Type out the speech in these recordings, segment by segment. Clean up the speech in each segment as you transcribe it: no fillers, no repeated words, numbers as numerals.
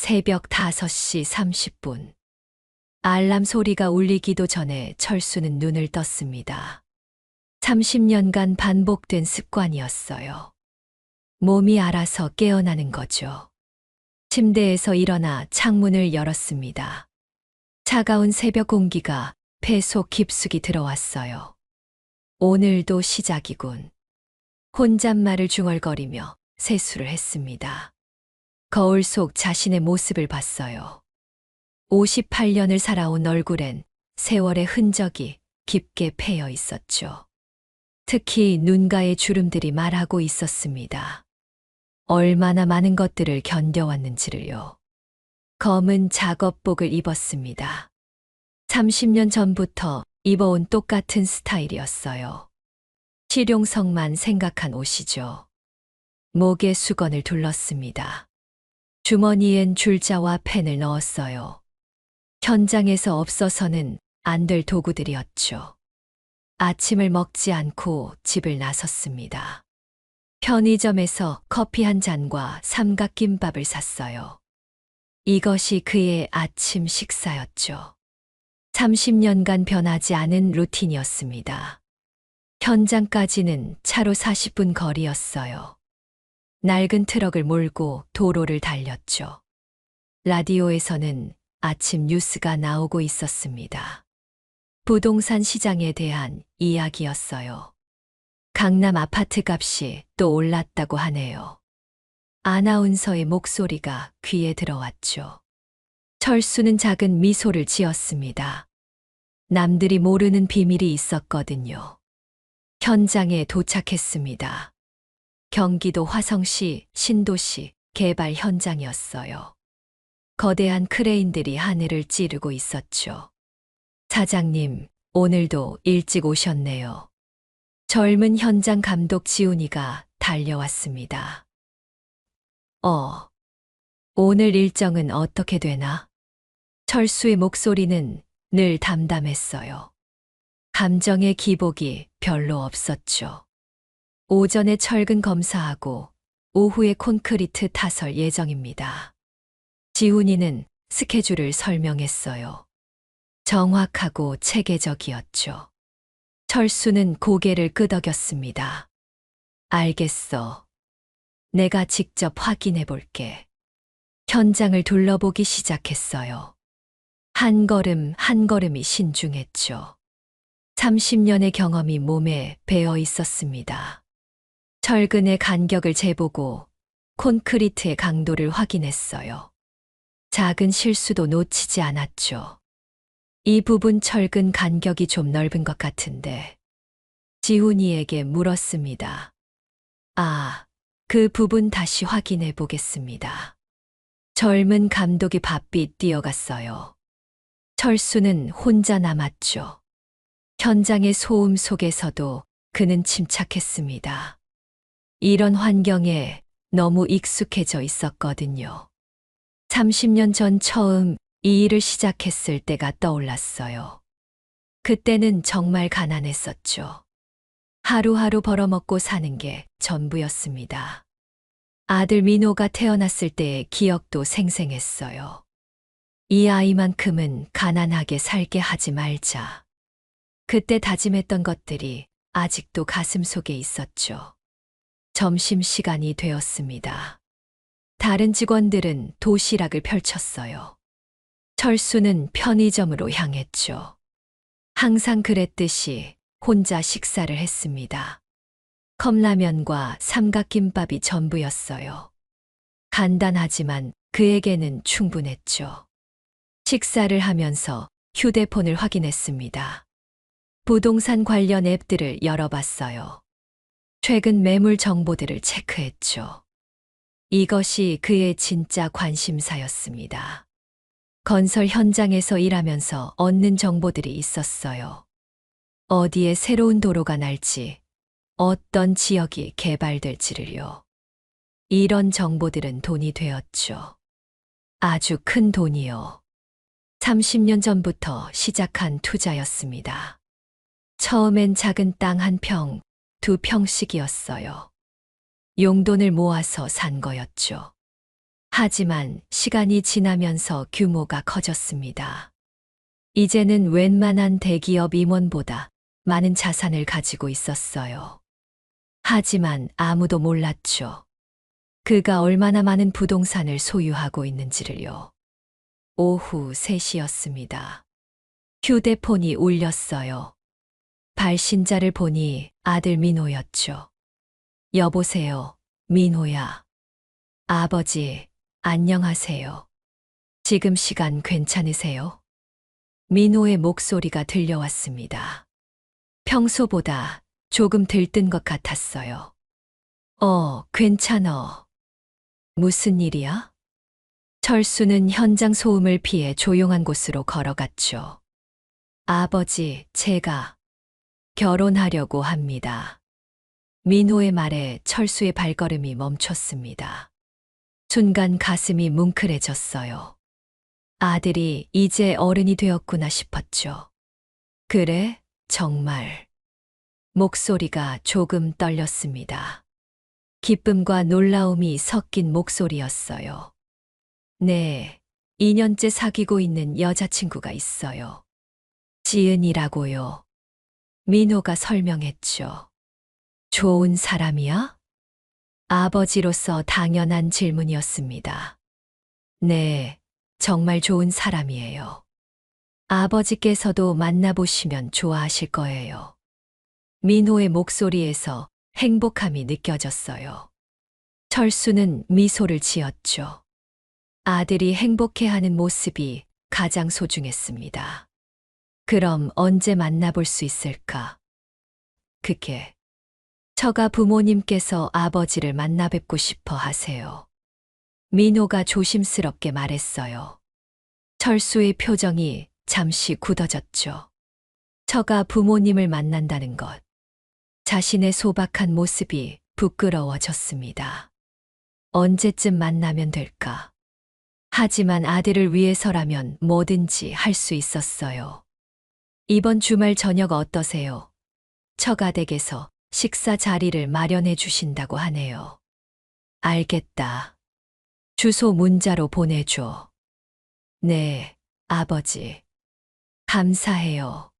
새벽 5시 30분. 알람 소리가 울리기도 전에 철수는 눈을 떴습니다. 30년간 반복된 습관이었어요. 몸이 알아서 깨어나는 거죠. 침대에서 일어나 창문을 열었습니다. 차가운 새벽 공기가 폐 속 깊숙이 들어왔어요. 오늘도 시작이군. 혼잣말을 중얼거리며 세수를 했습니다. 거울 속 자신의 모습을 봤어요. 58년을 살아온 얼굴엔 세월의 흔적이 깊게 패여 있었죠. 특히 눈가의 주름들이 말하고 있었습니다. 얼마나 많은 것들을 견뎌왔는지를요. 검은 작업복을 입었습니다. 30년 전부터 입어온 똑같은 스타일이었어요. 실용성만 생각한 옷이죠. 목에 수건을 둘렀습니다. 주머니엔 줄자와 펜을 넣었어요. 현장에서 없어서는 안 될 도구들이었죠. 아침을 먹지 않고 집을 나섰습니다. 편의점에서 커피 한 잔과 삼각김밥을 샀어요. 이것이 그의 아침 식사였죠. 30년간 변하지 않은 루틴이었습니다. 현장까지는 차로 40분 거리였어요. 낡은 트럭을 몰고 도로를 달렸죠. 라디오에서는 아침 뉴스가 나오고 있었습니다. 부동산 시장에 대한 이야기였어요. 강남 아파트 값이 또 올랐다고 하네요. 아나운서의 목소리가 귀에 들어왔죠. 철수는 작은 미소를 지었습니다. 남들이 모르는 비밀이 있었거든요. 현장에 도착했습니다. 경기도 화성시 신도시 개발 현장이었어요. 거대한 크레인들이 하늘을 찌르고 있었죠. 사장님, 오늘도 일찍 오셨네요. 젊은 현장 감독 지훈이가 달려왔습니다. 오늘 일정은 어떻게 되나? 철수의 목소리는 늘 담담했어요. 감정의 기복이 별로 없었죠. 오전에 철근 검사하고 오후에 콘크리트 타설 예정입니다. 지훈이는 스케줄을 설명했어요. 정확하고 체계적이었죠. 철수는 고개를 끄덕였습니다. 알겠어. 내가 직접 확인해 볼게. 현장을 둘러보기 시작했어요. 한 걸음 한 걸음이 신중했죠. 30년의 경험이 몸에 배어 있었습니다. 철근의 간격을 재보고 콘크리트의 강도를 확인했어요. 작은 실수도 놓치지 않았죠. 이 부분 철근 간격이 좀 넓은 것 같은데. 지훈이에게 물었습니다. 그 부분 다시 확인해 보겠습니다. 젊은 감독이 바삐 뛰어갔어요. 철수는 혼자 남았죠. 현장의 소음 속에서도 그는 침착했습니다. 이런 환경에 너무 익숙해져 있었거든요. 30년 전 처음 이 일을 시작했을 때가 떠올랐어요. 그때는 정말 가난했었죠. 하루하루 벌어먹고 사는 게 전부였습니다. 아들 민호가 태어났을 때의 기억도 생생했어요. 이 아이만큼은 가난하게 살게 하지 말자. 그때 다짐했던 것들이 아직도 가슴속에 있었죠. 점심시간이 되었습니다. 다른 직원들은 도시락을 펼쳤어요. 철수는 편의점으로 향했죠. 항상 그랬듯이 혼자 식사를 했습니다. 컵라면과 삼각김밥이 전부였어요. 간단하지만 그에게는 충분했죠. 식사를 하면서 휴대폰을 확인했습니다. 부동산 관련 앱들을 열어봤어요. 최근 매물 정보들을 체크했죠. 이것이 그의 진짜 관심사였습니다. 건설 현장에서 일하면서 얻는 정보들이 있었어요. 어디에 새로운 도로가 날지, 어떤 지역이 개발될지를요. 이런 정보들은 돈이 되었죠. 아주 큰 돈이요. 30년 전부터 시작한 투자였습니다. 처음엔 작은 땅 1평, 2평씩이었어요. 용돈을 모아서 산 거였죠. 하지만 시간이 지나면서 규모가 커졌습니다. 이제는 웬만한 대기업 임원보다 많은 자산을 가지고 있었어요. 하지만 아무도 몰랐죠. 그가 얼마나 많은 부동산을 소유하고 있는지를요. 오후 3시였습니다. 휴대폰이 울렸어요. 발신자를 보니 아들 민호였죠. 여보세요, 민호야. 아버지, 안녕하세요. 지금 시간 괜찮으세요? 민호의 목소리가 들려왔습니다. 평소보다 조금 들뜬 것 같았어요. 괜찮어. 무슨 일이야? 철수는 현장 소음을 피해 조용한 곳으로 걸어갔죠. 아버지, 제가 결혼하려고 합니다. 민호의 말에 철수의 발걸음이 멈췄습니다. 순간 가슴이 뭉클해졌어요. 아들이 이제 어른이 되었구나 싶었죠. 그래? 정말. 목소리가 조금 떨렸습니다. 기쁨과 놀라움이 섞인 목소리였어요. 네, 2년째 사귀고 있는 여자친구가 있어요. 지은이라고요. 민호가 설명했죠. 좋은 사람이야? 아버지로서 당연한 질문이었습니다. 네, 정말 좋은 사람이에요. 아버지께서도 만나보시면 좋아하실 거예요. 민호의 목소리에서 행복함이 느껴졌어요. 철수는 미소를 지었죠. 아들이 행복해하는 모습이 가장 소중했습니다. 그럼 언제 만나볼 수 있을까? 그게 처가 부모님께서 아버지를 만나 뵙고 싶어 하세요. 민호가 조심스럽게 말했어요. 철수의 표정이 잠시 굳어졌죠. 처가 부모님을 만난다는 것. 자신의 소박한 모습이 부끄러워졌습니다. 언제쯤 만나면 될까? 하지만 아들을 위해서라면 뭐든지 할 수 있었어요. 이번 주말 저녁 어떠세요? 처가 댁에서 식사 자리를 마련해 주신다고 하네요. 알겠다. 주소 문자로 보내줘. 네, 아버지. 감사해요.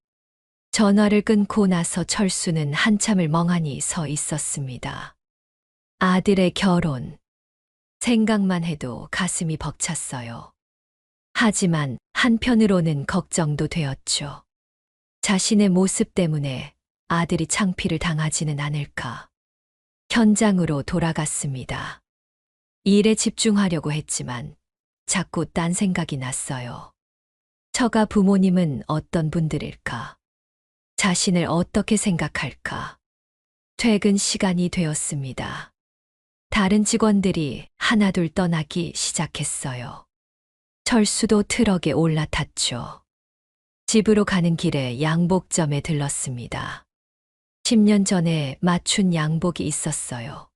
전화를 끊고 나서 철수는 한참을 멍하니 서 있었습니다. 아들의 결혼. 생각만 해도 가슴이 벅찼어요. 하지만 한편으로는 걱정도 되었죠. 자신의 모습 때문에 아들이 창피를 당하지는 않을까. 현장으로 돌아갔습니다. 일에 집중하려고 했지만 자꾸 딴 생각이 났어요. 처가 부모님은 어떤 분들일까? 자신을 어떻게 생각할까? 퇴근 시간이 되었습니다. 다른 직원들이 하나둘 떠나기 시작했어요. 철수도 트럭에 올라탔죠. 집으로 가는 길에 양복점에 들렀습니다. 10년 전에 맞춘 양복이 있었어요.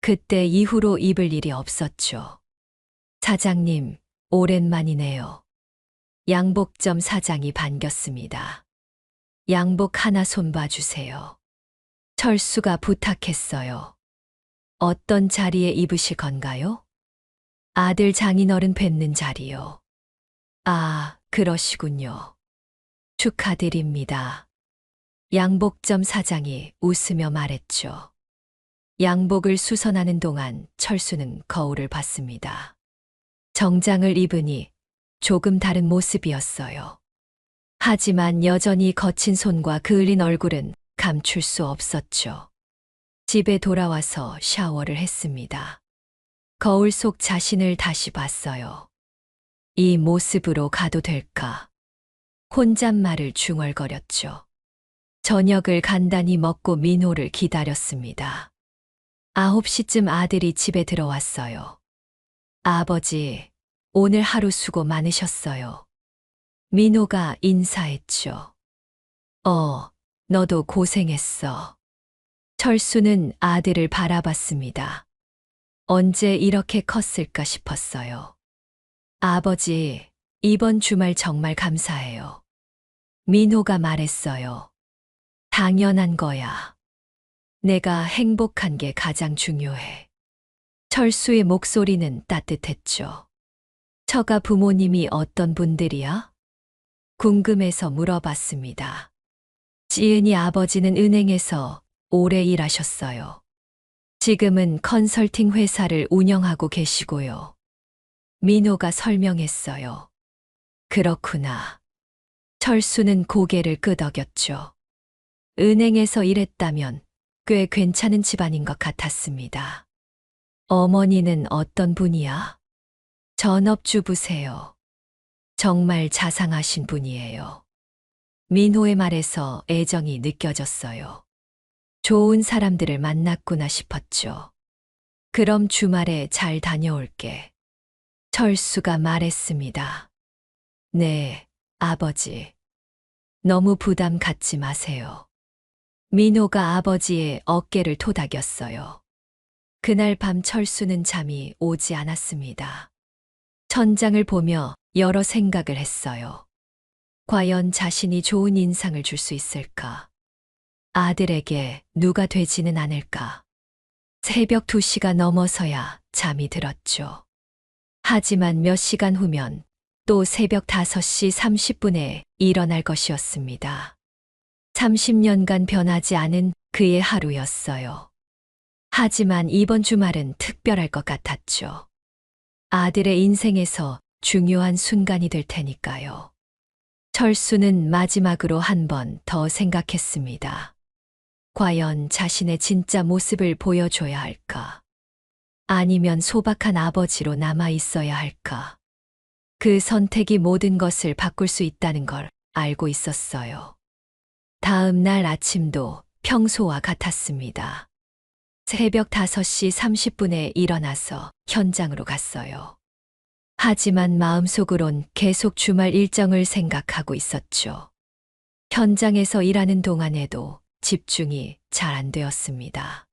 그때 이후로 입을 일이 없었죠. 사장님, 오랜만이네요. 양복점 사장이 반겼습니다. 양복 하나 손봐주세요. 철수가 부탁했어요. 어떤 자리에 입으실 건가요? 아들 장인어른 뵙는 자리요. 아, 그러시군요. 축하드립니다. 양복점 사장이 웃으며 말했죠. 양복을 수선하는 동안 철수는 거울을 봤습니다. 정장을 입으니 조금 다른 모습이었어요. 하지만 여전히 거친 손과 그을린 얼굴은 감출 수 없었죠. 집에 돌아와서 샤워를 했습니다. 거울 속 자신을 다시 봤어요. 이 모습으로 가도 될까? 혼잣말을 중얼거렸죠. 저녁을 간단히 먹고 민호를 기다렸습니다. 9시쯤 아들이 집에 들어왔어요. 아버지, 오늘 하루 수고 많으셨어요. 민호가 인사했죠. 너도 고생했어. 철수는 아들을 바라봤습니다. 언제 이렇게 컸을까 싶었어요. 아버지, 이번 주말 정말 감사해요. 민호가 말했어요. 당연한 거야. 내가 행복한 게 가장 중요해. 철수의 목소리는 따뜻했죠. 처가 부모님이 어떤 분들이야? 궁금해서 물어봤습니다. 지은이 아버지는 은행에서 오래 일하셨어요. 지금은 컨설팅 회사를 운영하고 계시고요. 민호가 설명했어요. 그렇구나. 철수는 고개를 끄덕였죠. 은행에서 일했다면 꽤 괜찮은 집안인 것 같았습니다. 어머니는 어떤 분이야? 전업주부세요. 정말 자상하신 분이에요. 민호의 말에서 애정이 느껴졌어요. 좋은 사람들을 만났구나 싶었죠. 그럼 주말에 잘 다녀올게. 철수가 말했습니다. 네, 아버지. 너무 부담 갖지 마세요. 민호가 아버지의 어깨를 토닥였어요. 그날 밤 철수는 잠이 오지 않았습니다. 천장을 보며 여러 생각을 했어요. 과연 자신이 좋은 인상을 줄 수 있을까? 아들에게 누가 되지는 않을까? 새벽 2시가 넘어서야 잠이 들었죠. 하지만 몇 시간 후면 또 새벽 5시 30분에 일어날 것이었습니다. 30년간 변하지 않은 그의 하루였어요. 하지만 이번 주말은 특별할 것 같았죠. 아들의 인생에서 중요한 순간이 될 테니까요. 철수는 마지막으로 한 번 더 생각했습니다. 과연 자신의 진짜 모습을 보여줘야 할까? 아니면 소박한 아버지로 남아 있어야 할까? 그 선택이 모든 것을 바꿀 수 있다는 걸 알고 있었어요. 다음 날 아침도 평소와 같았습니다. 새벽 5시 30분에 일어나서 현장으로 갔어요. 하지만 마음속으론 계속 주말 일정을 생각하고 있었죠. 현장에서 일하는 동안에도 집중이 잘 안 되었습니다.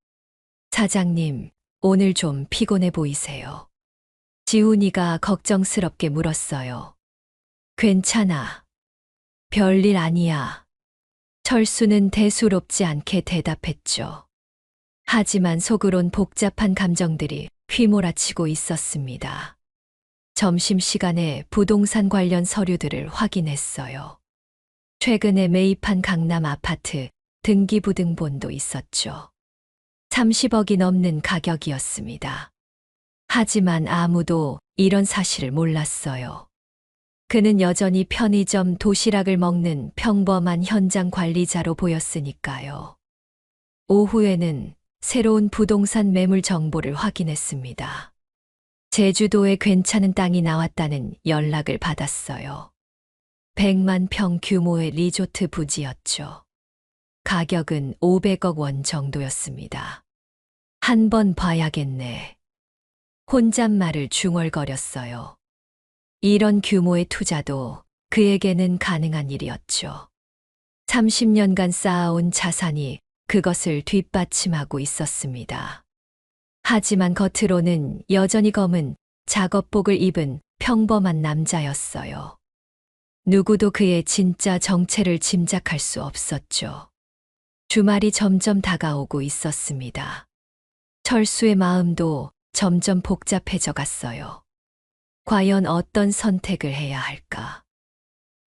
사장님, 오늘 좀 피곤해 보이세요. 지훈이가 걱정스럽게 물었어요. 괜찮아. 별일 아니야. 철수는 대수롭지 않게 대답했죠. 하지만 속으론 복잡한 감정들이 휘몰아치고 있었습니다. 점심시간에 부동산 관련 서류들을 확인했어요. 최근에 매입한 강남 아파트 등기부등본도 있었죠. 30억이 넘는 가격이었습니다. 하지만 아무도 이런 사실을 몰랐어요. 그는 여전히 편의점 도시락을 먹는 평범한 현장 관리자로 보였으니까요. 오후에는 새로운 부동산 매물 정보를 확인했습니다. 제주도에 괜찮은 땅이 나왔다는 연락을 받았어요. 100만 평 규모의 리조트 부지였죠. 가격은 500억 원 정도였습니다. 한 번 봐야겠네. 혼잣말을 중얼거렸어요. 이런 규모의 투자도 그에게는 가능한 일이었죠. 30년간 쌓아온 자산이 그것을 뒷받침하고 있었습니다. 하지만 겉으로는 여전히 검은 작업복을 입은 평범한 남자였어요. 누구도 그의 진짜 정체를 짐작할 수 없었죠. 주말이 점점 다가오고 있었습니다. 철수의 마음도 점점 복잡해져 갔어요. 과연 어떤 선택을 해야 할까?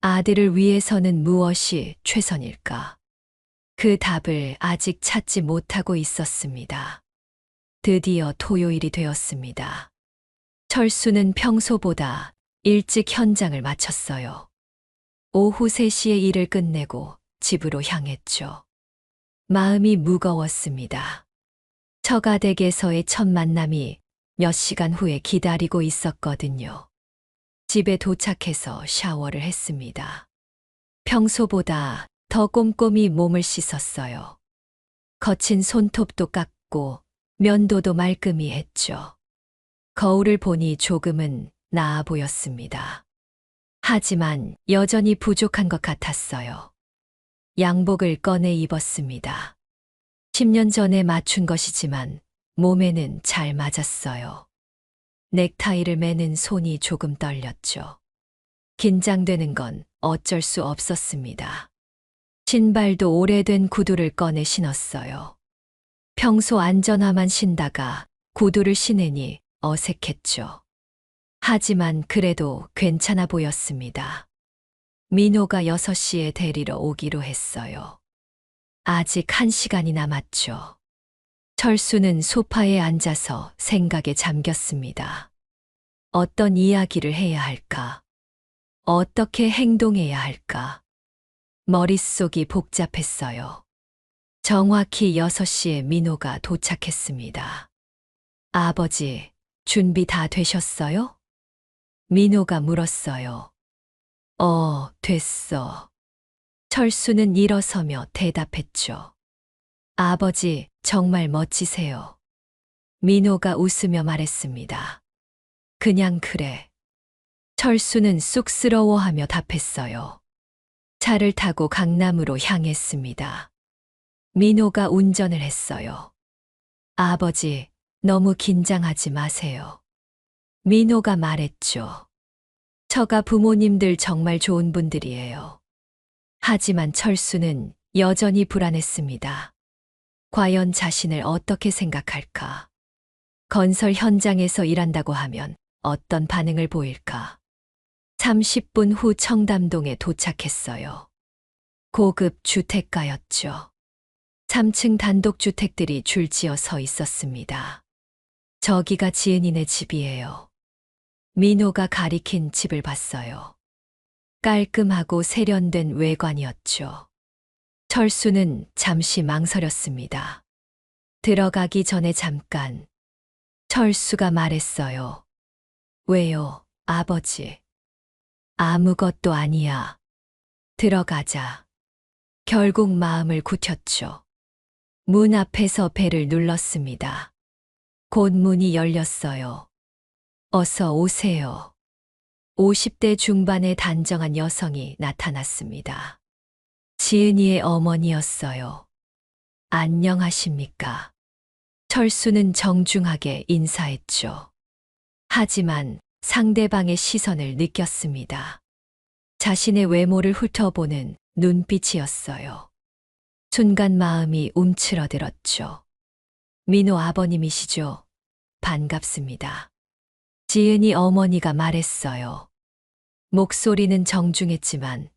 아들을 위해서는 무엇이 최선일까? 그 답을 아직 찾지 못하고 있었습니다. 드디어 토요일이 되었습니다. 철수는 평소보다 일찍 현장을 마쳤어요. 오후 3시에 일을 끝내고 집으로 향했죠. 마음이 무거웠습니다. 처가 댁에서의 첫 만남이 몇 시간 후에 기다리고 있었거든요. 집에 도착해서 샤워를 했습니다. 평소보다 더 꼼꼼히 몸을 씻었어요. 거친 손톱도 깎고 면도도 말끔히 했죠. 거울을 보니 조금은 나아 보였습니다. 하지만 여전히 부족한 것 같았어요. 양복을 꺼내 입었습니다. 10년 전에 맞춘 것이지만 몸에는 잘 맞았어요. 넥타이를 매는 손이 조금 떨렸죠. 긴장되는 건 어쩔 수 없었습니다. 신발도 오래된 구두를 꺼내 신었어요. 평소 안전화만 신다가 구두를 신으니 어색했죠. 하지만 그래도 괜찮아 보였습니다. 민호가 6시에 데리러 오기로 했어요. 아직 1시간이 남았죠. 철수는 소파에 앉아서 생각에 잠겼습니다. 어떤 이야기를 해야 할까? 어떻게 행동해야 할까? 머릿속이 복잡했어요. 정확히 6시에 민호가 도착했습니다. 아버지, 준비 다 되셨어요? 민호가 물었어요. 됐어. 철수는 일어서며 대답했죠. 아버지, 정말 멋지세요. 민호가 웃으며 말했습니다. 그냥 그래. 철수는 쑥스러워하며 답했어요. 차를 타고 강남으로 향했습니다. 민호가 운전을 했어요. 아버지, 너무 긴장하지 마세요. 민호가 말했죠. 저가 부모님들 정말 좋은 분들이에요. 하지만 철수는 여전히 불안했습니다. 과연 자신을 어떻게 생각할까? 건설 현장에서 일한다고 하면 어떤 반응을 보일까? 30분 후 청담동에 도착했어요. 고급 주택가였죠. 3층 단독주택들이 줄지어 서 있었습니다. 저기가 지은이네 집이에요. 민호가 가리킨 집을 봤어요. 깔끔하고 세련된 외관이었죠. 철수는 잠시 망설였습니다. 들어가기 전에 잠깐 철수가 말했어요. 왜요, 아버지? 아무것도 아니야. 들어가자. 결국 마음을 굳혔죠. 문 앞에서 벨을 눌렀습니다. 곧 문이 열렸어요. 어서 오세요. 50대 중반의 단정한 여성이 나타났습니다. 지은이의 어머니였어요. 안녕하십니까? 철수는 정중하게 인사했죠. 하지만 상대방의 시선을 느꼈습니다. 자신의 외모를 훑어보는 눈빛이었어요. 순간 마음이 움츠러들었죠. 민호 아버님이시죠? 반갑습니다. 지은이 어머니가 말했어요. 목소리는 정중했지만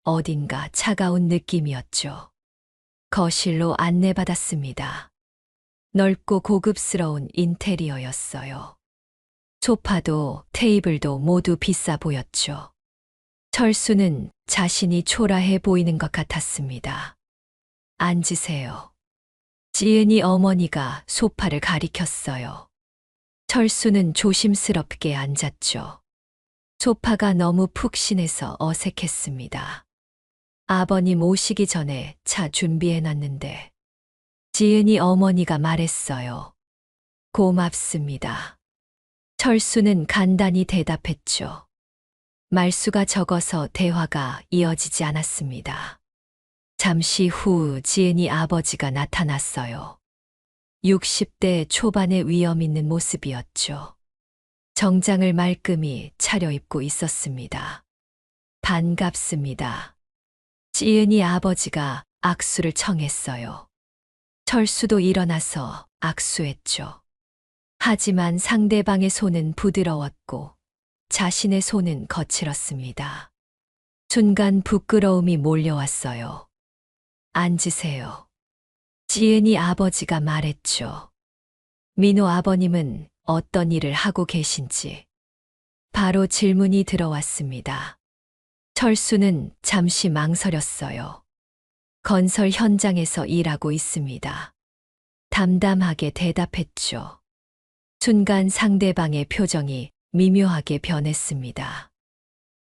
어딘가 차가운 느낌이었죠. 거실로 안내받았습니다. 넓고 고급스러운 인테리어였어요. 소파도 테이블도 모두 비싸 보였죠. 철수는 자신이 초라해 보이는 것 같았습니다. 앉으세요. 지은이 어머니가 소파를 가리켰어요. 철수는 조심스럽게 앉았죠. 소파가 너무 푹신해서 어색했습니다. 아버님 오시기 전에 차 준비해놨는데. 지은이 어머니가 말했어요. 고맙습니다. 철수는 간단히 대답했죠. 말수가 적어서 대화가 이어지지 않았습니다. 잠시 후 지은이 아버지가 나타났어요. 60대 초반의 위험 있는 모습이었죠. 정장을 말끔히 차려입고 있었습니다. 반갑습니다. 지은이 아버지가 악수를 청했어요. 철수도 일어나서 악수했죠. 하지만 상대방의 손은 부드러웠고 자신의 손은 거칠었습니다. 순간 부끄러움이 몰려왔어요. 앉으세요. 지은이 아버지가 말했죠. 민호 아버님은 어떤 일을 하고 계신지. 바로 질문이 들어왔습니다. 철수는 잠시 망설였어요. 건설 현장에서 일하고 있습니다. 담담하게 대답했죠. 순간 상대방의 표정이 미묘하게 변했습니다.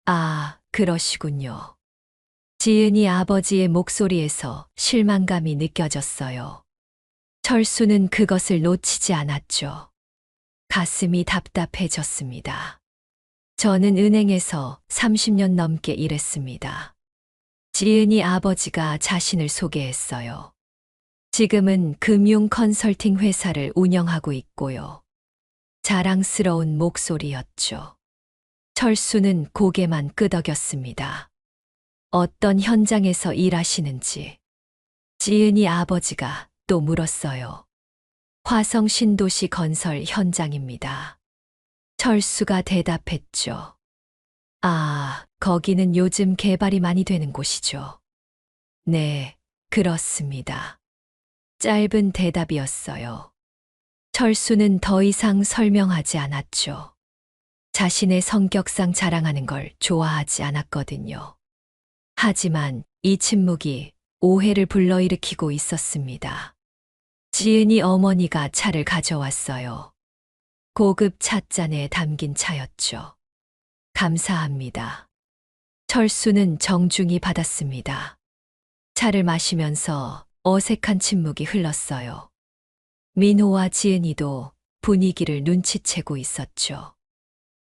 아, 그러시군요. 지은이 아버지의 목소리에서 실망감이 느껴졌어요. 철수는 그것을 놓치지 않았죠. 가슴이 답답해졌습니다. 저는 은행에서 30년 넘게 일했습니다. 지은이 아버지가 자신을 소개했어요. 지금은 금융 컨설팅 회사를 운영하고 있고요. 자랑스러운 목소리였죠. 철수는 고개만 끄덕였습니다. 어떤 현장에서 일하시는지 지은이 아버지가 또 물었어요. 화성 신도시 건설 현장입니다. 철수가 대답했죠. 아, 거기는 요즘 개발이 많이 되는 곳이죠. 네, 그렇습니다. 짧은 대답이었어요. 철수는 더 이상 설명하지 않았죠. 자신의 성격상 자랑하는 걸 좋아하지 않았거든요. 하지만 이 침묵이 오해를 불러일으키고 있었습니다. 지은이 어머니가 차를 가져왔어요. 고급 찻잔에 담긴 차였죠. 감사합니다. 철수는 정중히 받았습니다. 차를 마시면서 어색한 침묵이 흘렀어요. 민호와 지은이도 분위기를 눈치채고 있었죠.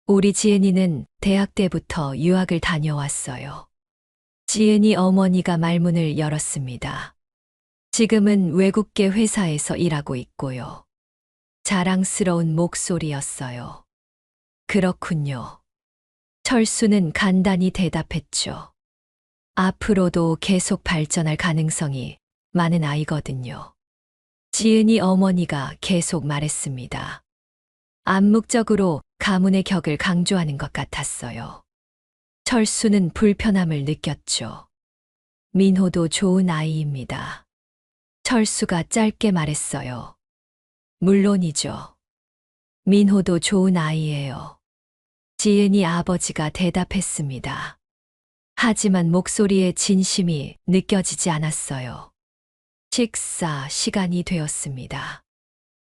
우리 지은이는 대학 때부터 유학을 다녀왔어요. 지은이 어머니가 말문을 열었습니다. 지금은 외국계 회사에서 일하고 있고요. 자랑스러운 목소리였어요. 그렇군요. 철수는 간단히 대답했죠. 앞으로도 계속 발전할 가능성이 많은 아이거든요. 지은이 어머니가 계속 말했습니다. 암묵적으로 가문의 격을 강조하는 것 같았어요. 철수는 불편함을 느꼈죠. 민호도 좋은 아이입니다. 철수가 짧게 말했어요. 물론이죠. 민호도 좋은 아이예요. 지은이 아버지가 대답했습니다. 하지만 목소리에 진심이 느껴지지 않았어요. 식사 시간이 되었습니다.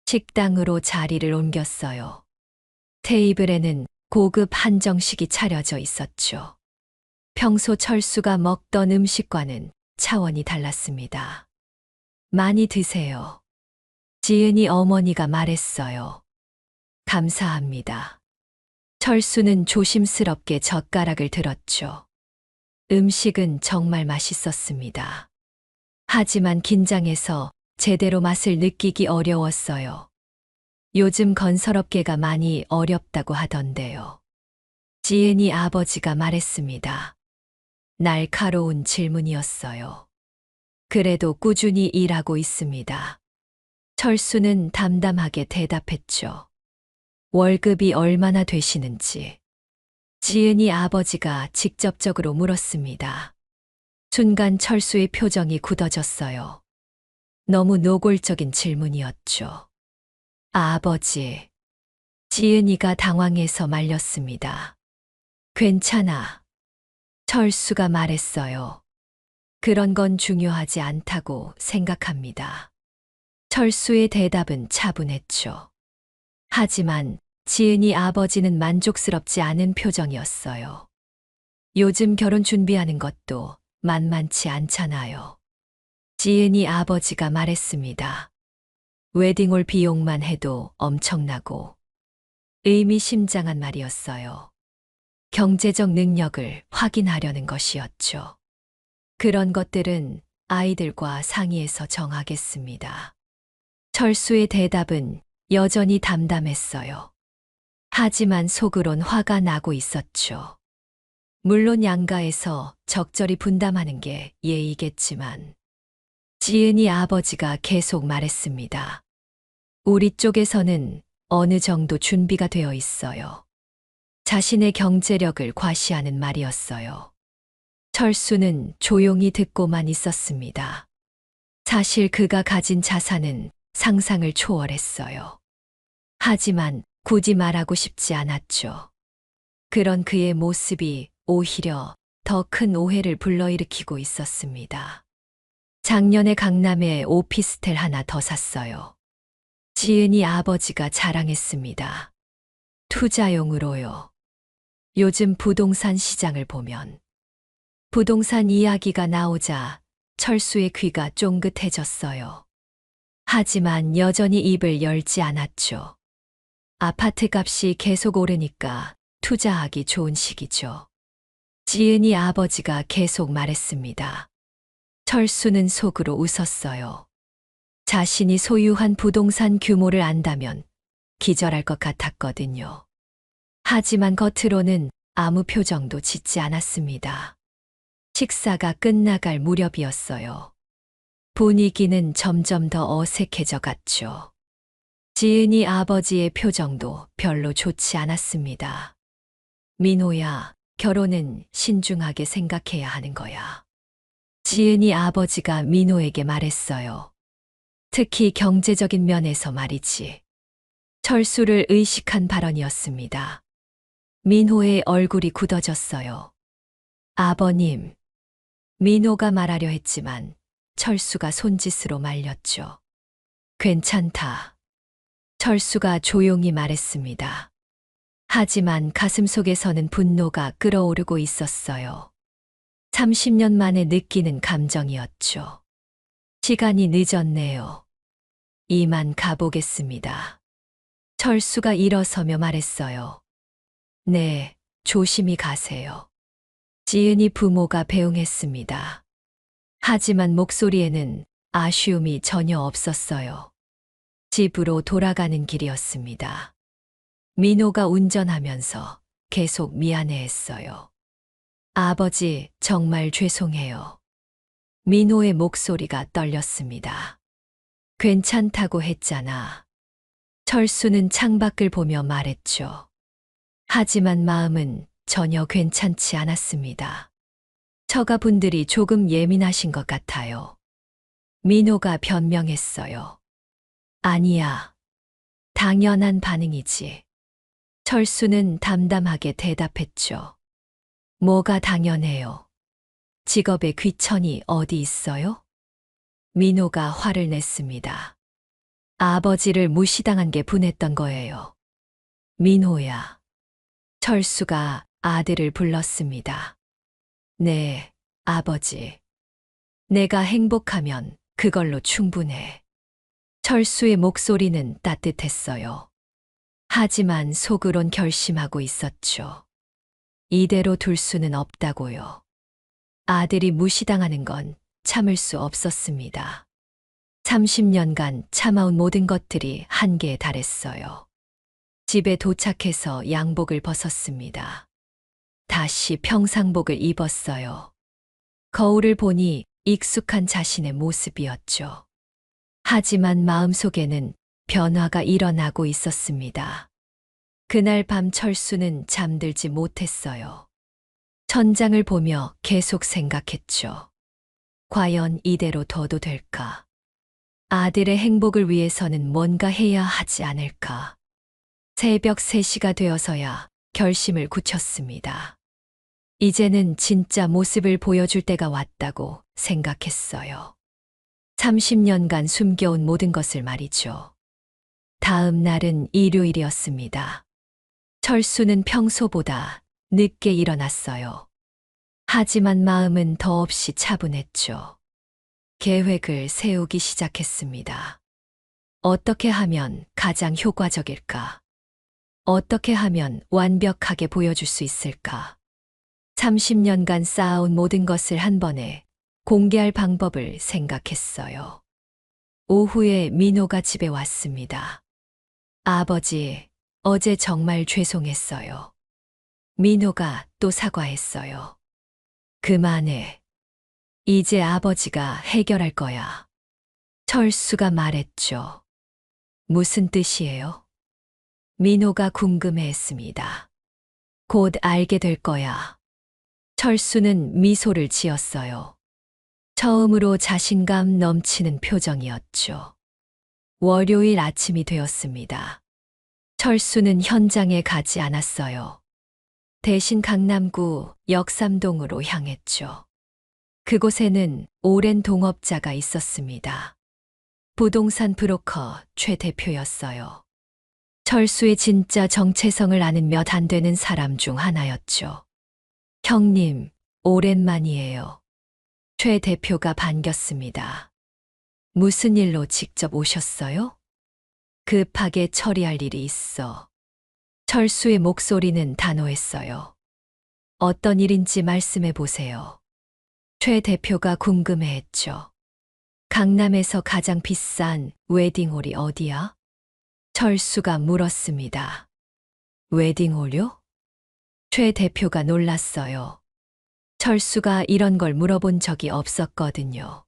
식당으로 자리를 옮겼어요. 테이블에는 고급 한정식이 차려져 있었죠. 평소 철수가 먹던 음식과는 차원이 달랐습니다. 많이 드세요. 지은이 어머니가 말했어요. 감사합니다. 철수는 조심스럽게 젓가락을 들었죠. 음식은 정말 맛있었습니다. 하지만 긴장해서 제대로 맛을 느끼기 어려웠어요. 요즘 건설업계가 많이 어렵다고 하던데요. 지은이 아버지가 말했습니다. 날카로운 질문이었어요. 그래도 꾸준히 일하고 있습니다. 철수는 담담하게 대답했죠. 월급이 얼마나 되시는지. 지은이 아버지가 직접적으로 물었습니다. 순간 철수의 표정이 굳어졌어요. 너무 노골적인 질문이었죠. 아버지. 지은이가 당황해서 말렸습니다. 괜찮아. 철수가 말했어요. 그런 건 중요하지 않다고 생각합니다. 철수의 대답은 차분했죠. 하지만 지은이 아버지는 만족스럽지 않은 표정이었어요. 요즘 결혼 준비하는 것도 만만치 않잖아요. 지은이 아버지가 말했습니다. 웨딩홀 비용만 해도 엄청나고 의미심장한 말이었어요. 경제적 능력을 확인하려는 것이었죠. 그런 것들은 아이들과 상의해서 정하겠습니다. 철수의 대답은 여전히 담담했어요. 하지만 속으론 화가 나고 있었죠. 물론 양가에서 적절히 분담하는 게 예의겠지만 지은이 아버지가 계속 말했습니다. 우리 쪽에서는 어느 정도 준비가 되어 있어요. 자신의 경제력을 과시하는 말이었어요. 철수는 조용히 듣고만 있었습니다. 사실 그가 가진 자산은 상상을 초월했어요. 하지만 굳이 말하고 싶지 않았죠. 그런 그의 모습이 오히려 더 큰 오해를 불러일으키고 있었습니다. 작년에 강남에 오피스텔 하나 더 샀어요. 지은이 아버지가 자랑했습니다. 투자용으로요. 요즘 부동산 시장을 보면 부동산 이야기가 나오자 철수의 귀가 쫑긋해졌어요. 하지만 여전히 입을 열지 않았죠. 아파트 값이 계속 오르니까 투자하기 좋은 시기죠. 지은이 아버지가 계속 말했습니다. 철수는 속으로 웃었어요. 자신이 소유한 부동산 규모를 안다면 기절할 것 같았거든요. 하지만 겉으로는 아무 표정도 짓지 않았습니다. 식사가 끝나갈 무렵이었어요. 분위기는 점점 더 어색해져 갔죠. 지은이 아버지의 표정도 별로 좋지 않았습니다. 민호야, 결혼은 신중하게 생각해야 하는 거야. 지은이 아버지가 민호에게 말했어요. 특히 경제적인 면에서 말이지. 철수를 의식한 발언이었습니다. 민호의 얼굴이 굳어졌어요. 아버님. 민호가 말하려 했지만 철수가 손짓으로 말렸죠. 괜찮다. 철수가 조용히 말했습니다. 하지만 가슴속에서는 분노가 끓어오르고 있었어요. 30년 만에 느끼는 감정이었죠. 시간이 늦었네요. 이만 가보겠습니다. 철수가 일어서며 말했어요. 네, 조심히 가세요. 지은이 부모가 배웅했습니다. 하지만 목소리에는 아쉬움이 전혀 없었어요. 집으로 돌아가는 길이었습니다. 민호가 운전하면서 계속 미안해했어요. 아버지, 정말 죄송해요. 민호의 목소리가 떨렸습니다. 괜찮다고 했잖아. 철수는 창밖을 보며 말했죠. 하지만 마음은 전혀 괜찮지 않았습니다. 처가분들이 조금 예민하신 것 같아요. 민호가 변명했어요. 아니야. 당연한 반응이지. 철수는 담담하게 대답했죠. 뭐가 당연해요. 직업에 귀천이 어디 있어요? 민호가 화를 냈습니다. 아버지를 무시당한 게 분했던 거예요. 민호야. 철수가 아들을 불렀습니다. 네, 아버지. 내가 행복하면 그걸로 충분해. 철수의 목소리는 따뜻했어요. 하지만 속으론 결심하고 있었죠. 이대로 둘 수는 없다고요. 아들이 무시당하는 건 참을 수 없었습니다. 30년간 참아온 모든 것들이 한계에 달했어요. 집에 도착해서 양복을 벗었습니다. 다시 평상복을 입었어요. 거울을 보니 익숙한 자신의 모습이었죠. 하지만 마음속에는 변화가 일어나고 있었습니다. 그날 밤 철수는 잠들지 못했어요. 천장을 보며 계속 생각했죠. 과연 이대로 둬도 될까? 아들의 행복을 위해서는 뭔가 해야 하지 않을까? 새벽 3시가 되어서야 결심을 굳혔습니다. 이제는 진짜 모습을 보여줄 때가 왔다고 생각했어요. 30년간 숨겨온 모든 것을 말이죠. 다음 날은 일요일이었습니다. 철수는 평소보다 늦게 일어났어요. 하지만 마음은 더없이 차분했죠. 계획을 세우기 시작했습니다. 어떻게 하면 가장 효과적일까? 어떻게 하면 완벽하게 보여줄 수 있을까? 30년간 쌓아온 모든 것을 한 번에 공개할 방법을 생각했어요. 오후에 민호가 집에 왔습니다. 아버지, 어제 정말 죄송했어요. 민호가 또 사과했어요. 그만해. 이제 아버지가 해결할 거야. 철수가 말했죠. 무슨 뜻이에요? 민호가 궁금해했습니다. 곧 알게 될 거야. 철수는 미소를 지었어요. 처음으로 자신감 넘치는 표정이었죠. 월요일 아침이 되었습니다. 철수는 현장에 가지 않았어요. 대신 강남구 역삼동으로 향했죠. 그곳에는 오랜 동업자가 있었습니다. 부동산 브로커 최 대표였어요. 철수의 진짜 정체성을 아는 몇 안 되는 사람 중 하나였죠. 형님, 오랜만이에요. 최 대표가 반겼습니다. 무슨 일로 직접 오셨어요? 급하게 처리할 일이 있어. 철수의 목소리는 단호했어요. 어떤 일인지 말씀해 보세요. 최 대표가 궁금해했죠. 강남에서 가장 비싼 웨딩홀이 어디야? 철수가 물었습니다. 웨딩홀요? 최 대표가 놀랐어요. 철수가 이런 걸 물어본 적이 없었거든요.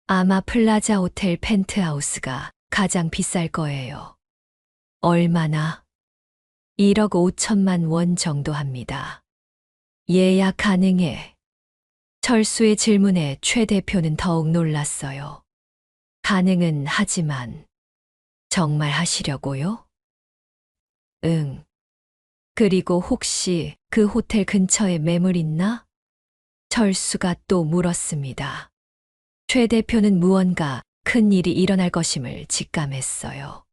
아마 플라자 호텔 펜트하우스가 가장 비쌀 거예요. 얼마나? 1억 5천만 원 정도 합니다. 예약 가능해. 철수의 질문에 최 대표는 더욱 놀랐어요. 가능은 하지만 정말 하시려고요? 응. 그리고 혹시 그 호텔 근처에 매물 있나? 철수가 또 물었습니다. 최 대표는 무언가 큰 일이 일어날 것임을 직감했어요.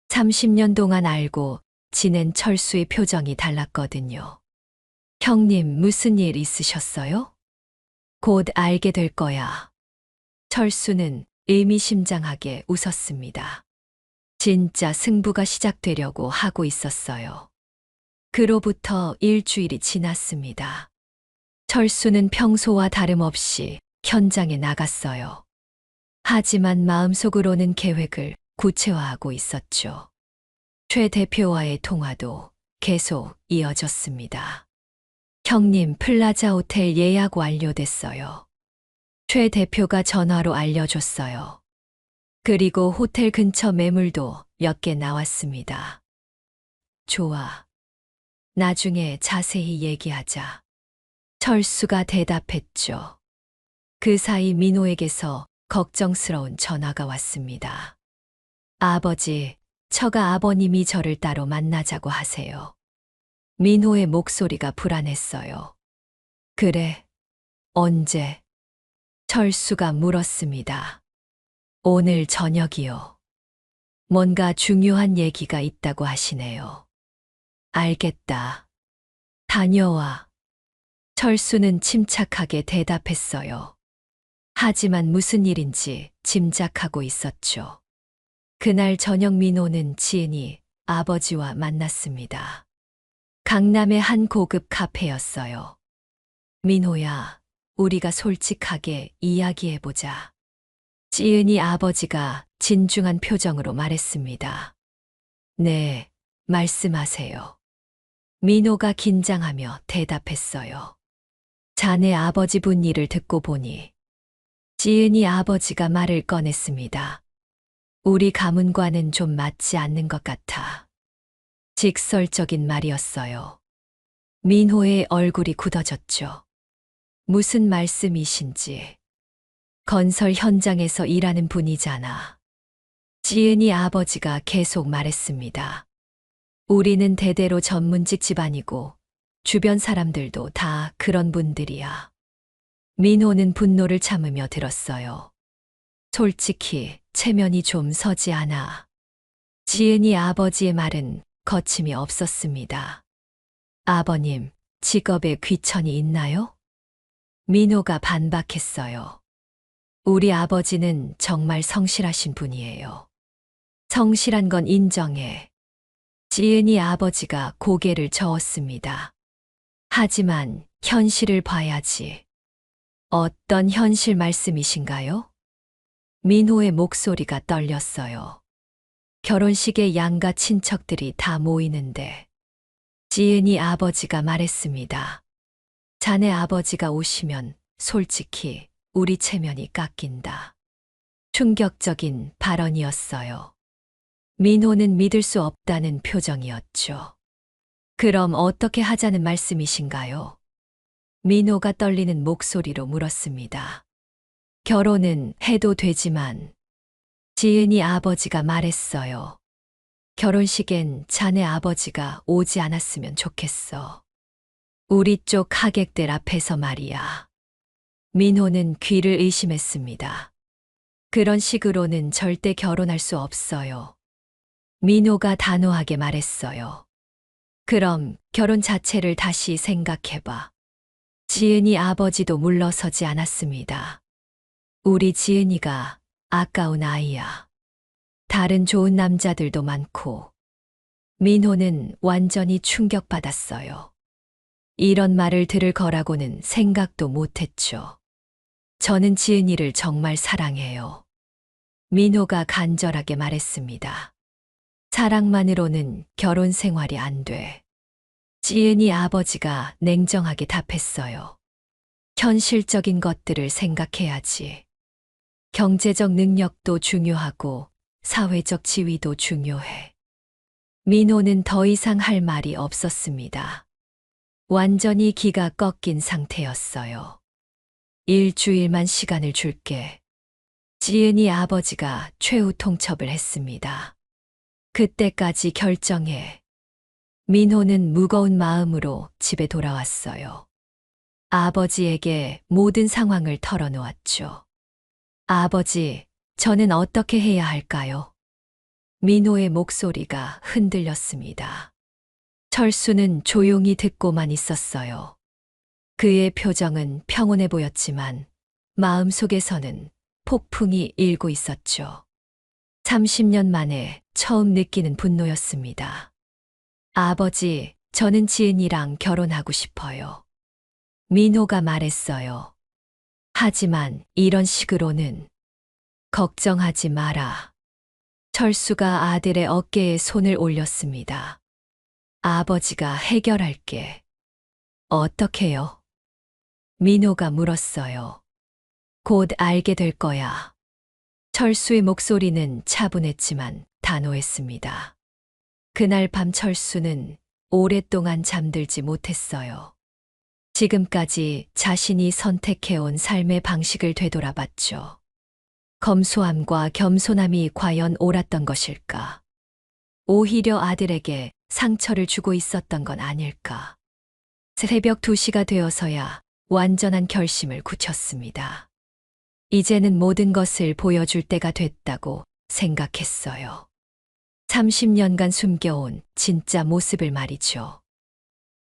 30년 동안 알고 지낸 철수의 표정이 달랐거든요. 형님, 무슨 일 있으셨어요? 곧 알게 될 거야. 철수는 의미심장하게 웃었습니다. 진짜 승부가 시작되려고 하고 있었어요. 그로부터 일주일이 지났습니다. 철수는 평소와 다름없이 현장에 나갔어요. 하지만 마음속으로는 계획을 구체화하고 있었죠. 최 대표와의 통화도 계속 이어졌습니다. 형님, 플라자 호텔 예약 완료됐어요. 최 대표가 전화로 알려줬어요. 그리고 호텔 근처 매물도 몇 개 나왔습니다. 좋아. 나중에 자세히 얘기하자. 철수가 대답했죠. 그 사이 민호에게서 걱정스러운 전화가 왔습니다. 아버지, 처가 아버님이 저를 따로 만나자고 하세요. 민호의 목소리가 불안했어요. 그래? 언제? 철수가 물었습니다. 오늘 저녁이요. 뭔가 중요한 얘기가 있다고 하시네요. 알겠다. 다녀와. 철수는 침착하게 대답했어요. 하지만 무슨 일인지 짐작하고 있었죠. 그날 저녁 민호는 지은이 아버지와 만났습니다. 강남의 한 고급 카페였어요. 민호야, 우리가 솔직하게 이야기해보자. 지은이 아버지가 진중한 표정으로 말했습니다. 네, 말씀하세요. 민호가 긴장하며 대답했어요. 자네 아버지 분 일을 듣고 보니 지은이 아버지가 말을 꺼냈습니다. 우리 가문과는 좀 맞지 않는 것 같아. 직설적인 말이었어요. 민호의 얼굴이 굳어졌죠. 무슨 말씀이신지. 건설 현장에서 일하는 분이잖아. 지은이 아버지가 계속 말했습니다. 우리는 대대로 전문직 집안이고 주변 사람들도 다 그런 분들이야. 민호는 분노를 참으며 들었어요. 솔직히 체면이 좀 서지 않아. 지은이 아버지의 말은 거침이 없었습니다. 아버님, 직업에 귀천이 있나요? 민호가 반박했어요. 우리 아버지는 정말 성실하신 분이에요. 성실한 건 인정해. 지은이 아버지가 고개를 저었습니다. 하지만 현실을 봐야지. 어떤 현실 말씀이신가요? 민호의 목소리가 떨렸어요. 결혼식에 양가 친척들이 다 모이는데 지은이 아버지가 말했습니다. 자네 아버지가 오시면 솔직히 우리 체면이 깎인다. 충격적인 발언이었어요. 민호는 믿을 수 없다는 표정이었죠. 그럼 어떻게 하자는 말씀이신가요? 민호가 떨리는 목소리로 물었습니다. 결혼은 해도 되지만 지은이 아버지가 말했어요. 결혼식엔 자네 아버지가 오지 않았으면 좋겠어. 우리 쪽 하객들 앞에서 말이야. 민호는 귀를 의심했습니다. 그런 식으로는 절대 결혼할 수 없어요. 민호가 단호하게 말했어요. 그럼 결혼 자체를 다시 생각해봐. 지은이 아버지도 물러서지 않았습니다. 우리 지은이가 아까운 아이야. 다른 좋은 남자들도 많고. 민호는 완전히 충격받았어요. 이런 말을 들을 거라고는 생각도 못했죠. 저는 지은이를 정말 사랑해요. 민호가 간절하게 말했습니다. 사랑만으로는 결혼 생활이 안 돼. 지은이 아버지가 냉정하게 답했어요. 현실적인 것들을 생각해야지. 경제적 능력도 중요하고 사회적 지위도 중요해. 민호는 더 이상 할 말이 없었습니다. 완전히 기가 꺾인 상태였어요. 일주일만 시간을 줄게. 지은이 아버지가 최후 통첩을 했습니다. 그때까지 결정해. 민호는 무거운 마음으로 집에 돌아왔어요. 아버지에게 모든 상황을 털어놓았죠. 아버지, 저는 어떻게 해야 할까요? 민호의 목소리가 흔들렸습니다. 철수는 조용히 듣고만 있었어요. 그의 표정은 평온해 보였지만 마음속에서는 폭풍이 일고 있었죠. 30년 만에 처음 느끼는 분노였습니다. 아버지, 저는 지은이랑 결혼하고 싶어요. 민호가 말했어요. 하지만 이런 식으로는 걱정하지 마라. 철수가 아들의 어깨에 손을 올렸습니다. 아버지가 해결할게. 어떻게요? 민호가 물었어요. 곧 알게 될 거야. 철수의 목소리는 차분했지만 단호했습니다. 그날 밤 철수는 오랫동안 잠들지 못했어요. 지금까지 자신이 선택해온 삶의 방식을 되돌아봤죠. 검소함과 겸손함이 과연 옳았던 것일까? 오히려 아들에게 상처를 주고 있었던 건 아닐까? 새벽 2시가 되어서야 완전한 결심을 굳혔습니다. 이제는 모든 것을 보여줄 때가 됐다고 생각했어요. 30년간 숨겨온 진짜 모습을 말이죠.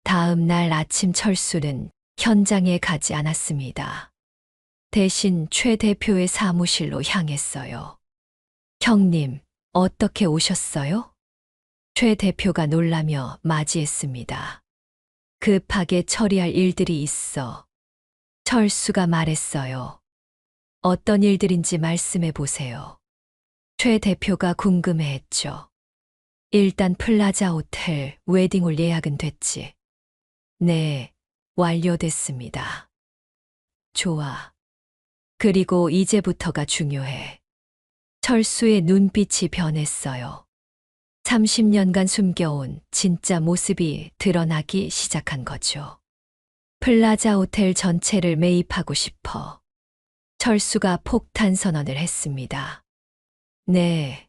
다음 날 아침 철수는 현장에 가지 않았습니다. 대신 최 대표의 사무실로 향했어요. 형님, 어떻게 오셨어요? 최 대표가 놀라며 맞이했습니다. 급하게 처리할 일들이 있어. 철수가 말했어요. 어떤 일들인지 말씀해 보세요. 최 대표가 궁금해했죠. 일단 플라자 호텔 웨딩홀 예약은 됐지. 네, 완료됐습니다. 좋아. 그리고 이제부터가 중요해. 철수의 눈빛이 변했어요. 30년간 숨겨온 진짜 모습이 드러나기 시작한 거죠. 플라자 호텔 전체를 매입하고 싶어. 철수가 폭탄 선언을 했습니다. 네,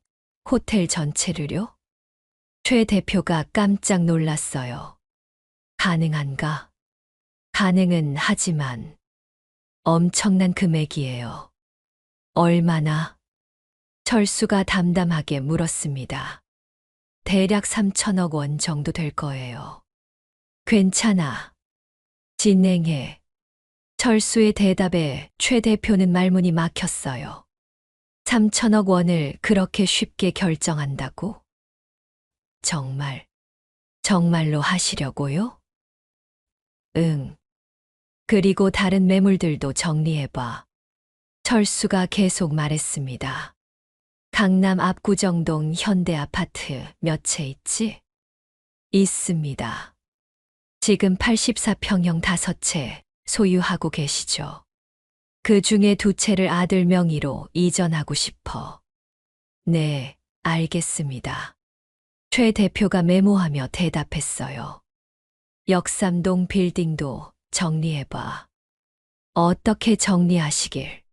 호텔 전체를요? 최 대표가 깜짝 놀랐어요. 가능한가? 가능은 하지만 엄청난 금액이에요. 얼마나? 철수가 담담하게 물었습니다. 대략 3천억 원 정도 될 거예요. 괜찮아. 진행해. 철수의 대답에 최 대표는 말문이 막혔어요. 3천억 원을 그렇게 쉽게 결정한다고? 정말로 하시려고요? 응. 그리고 다른 매물들도 정리해봐. 철수가 계속 말했습니다. 강남 압구정동 현대 아파트 몇 채 있지? 있습니다. 지금 84평형 5채 소유하고 계시죠. 그 중에 2채를 아들 명의로 이전하고 싶어. 네, 알겠습니다. 최 대표가 메모하며 대답했어요. 역삼동 빌딩도 정리해봐. 어떻게 정리하시길?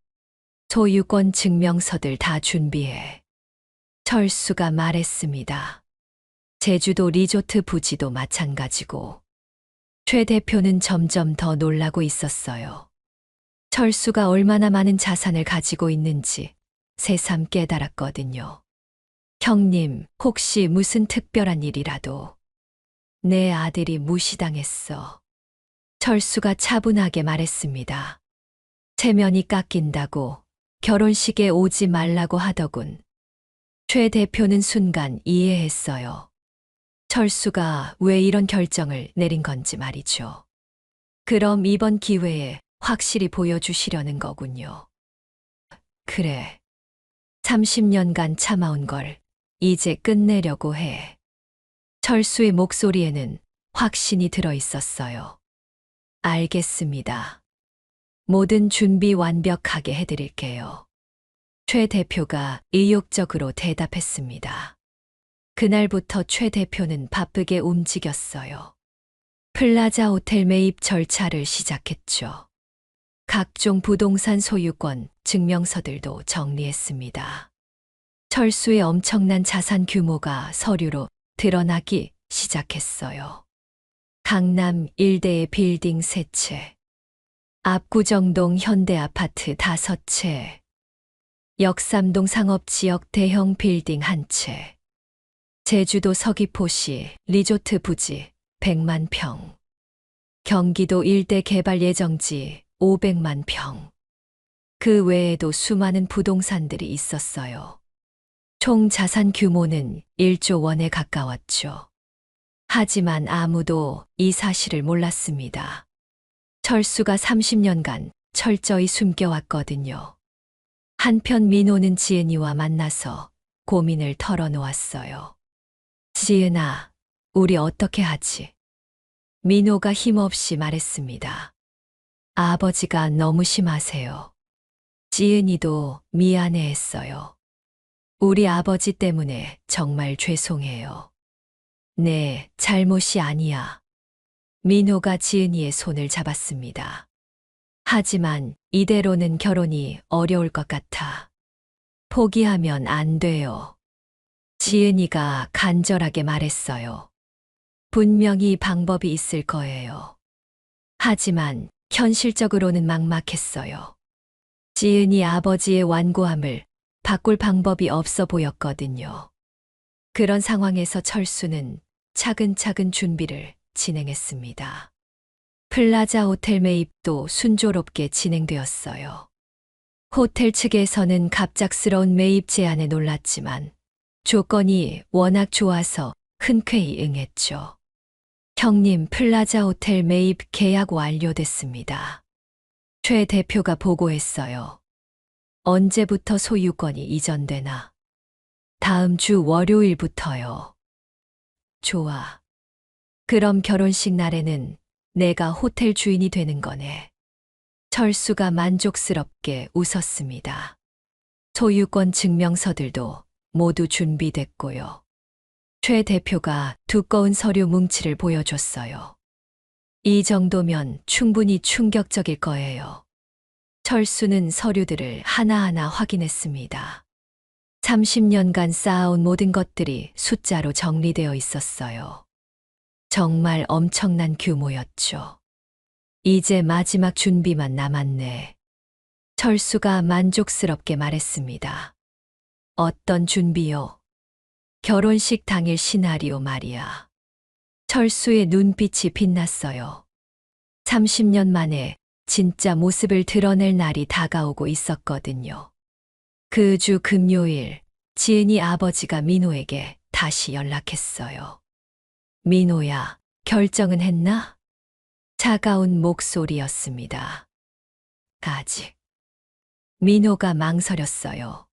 소유권 증명서들 다 준비해. 철수가 말했습니다. 제주도 리조트 부지도 마찬가지고. 최 대표는 점점 더 놀라고 있었어요. 철수가 얼마나 많은 자산을 가지고 있는지 새삼 깨달았거든요. 형님, 혹시 무슨 특별한 일이라도? 내 아들이 무시당했어. 철수가 차분하게 말했습니다. 체면이 깎인다고 결혼식에 오지 말라고 하더군. 최 대표는 순간 이해했어요. 철수가 왜 이런 결정을 내린 건지 말이죠. 그럼 이번 기회에 확실히 보여주시려는 거군요. 그래. 30년간 참아온 걸 이제 끝내려고 해. 철수의 목소리에는 확신이 들어 있었어요. 알겠습니다. 모든 준비 완벽하게 해드릴게요. 최 대표가 의욕적으로 대답했습니다. 그날부터 최 대표는 바쁘게 움직였어요. 플라자 호텔 매입 절차를 시작했죠. 각종 부동산 소유권, 증명서들도 정리했습니다. 철수의 엄청난 자산 규모가 서류로 드러나기 시작했어요. 강남 일대의 빌딩 3채, 압구정동 현대아파트 5채, 역삼동 상업지역 대형 빌딩 1채, 제주도 서귀포시 리조트 부지 100만 평, 경기도 일대 개발 예정지 500만 평, 그 외에도 수많은 부동산들이 있었어요. 총 자산 규모는 1조 원에 가까웠죠. 하지만 아무도 이 사실을 몰랐습니다. 철수가 30년간 철저히 숨겨왔거든요. 한편 민호는 지은이와 만나서 고민을 털어놓았어요. 지은아, 우리 어떻게 하지? 민호가 힘없이 말했습니다. 아버지가 너무 심하세요. 지은이도 미안해했어요. 우리 아버지 때문에 정말 죄송해요. 네, 잘못이 아니야. 민호가 지은이의 손을 잡았습니다. 하지만 이대로는 결혼이 어려울 것 같아. 포기하면 안 돼요. 지은이가 간절하게 말했어요. 분명히 방법이 있을 거예요. 하지만 현실적으로는 막막했어요. 지은이 아버지의 완고함을 바꿀 방법이 없어 보였거든요. 그런 상황에서 철수는 차근차근 준비를 진행했습니다. 플라자 호텔 매입도 순조롭게 진행되었어요. 호텔 측에서는 갑작스러운 매입 제안에 놀랐지만 조건이 워낙 좋아서 흔쾌히 응했죠. 형님, 플라자 호텔 매입 계약 완료됐습니다. 최 대표가 보고했어요. 언제부터 소유권이 이전되나? 다음 주 월요일부터요. 좋아. 그럼 결혼식 날에는 내가 호텔 주인이 되는 거네. 철수가 만족스럽게 웃었습니다. 소유권 증명서들도 모두 준비됐고요. 최 대표가 두꺼운 서류 뭉치를 보여줬어요. 이 정도면 충분히 충격적일 거예요. 철수는 서류들을 하나하나 확인했습니다. 30년간 쌓아온 모든 것들이 숫자로 정리되어 있었어요. 정말 엄청난 규모였죠. 이제 마지막 준비만 남았네. 철수가 만족스럽게 말했습니다. 어떤 준비요? 결혼식 당일 시나리오 말이야. 철수의 눈빛이 빛났어요. 30년 만에 진짜 모습을 드러낼 날이 다가오고 있었거든요. 그 주 금요일, 지은이 아버지가 민호에게 다시 연락했어요. 민호야, 결정은 했나? 차가운 목소리였습니다. 아직. 민호가 망설였어요.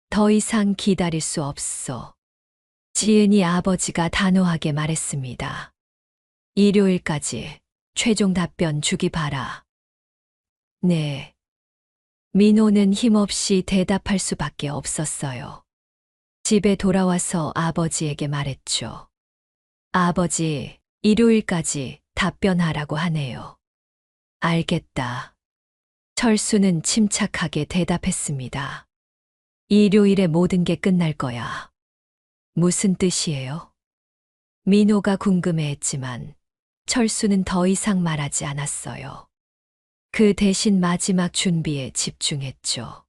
더 이상 기다릴 수 없어. 지은이 아버지가 단호하게 말했습니다. 일요일까지 최종 답변 주기 바라. 네. 민호는 힘없이 대답할 수밖에 없었어요. 집에 돌아와서 아버지에게 말했죠. 아버지, 일요일까지 답변하라고 하네요. 알겠다. 철수는 침착하게 대답했습니다. 일요일에 모든 게 끝날 거야. 무슨 뜻이에요? 민호가 궁금해했지만 철수는 더 이상 말하지 않았어요. 그 대신 마지막 준비에 집중했죠.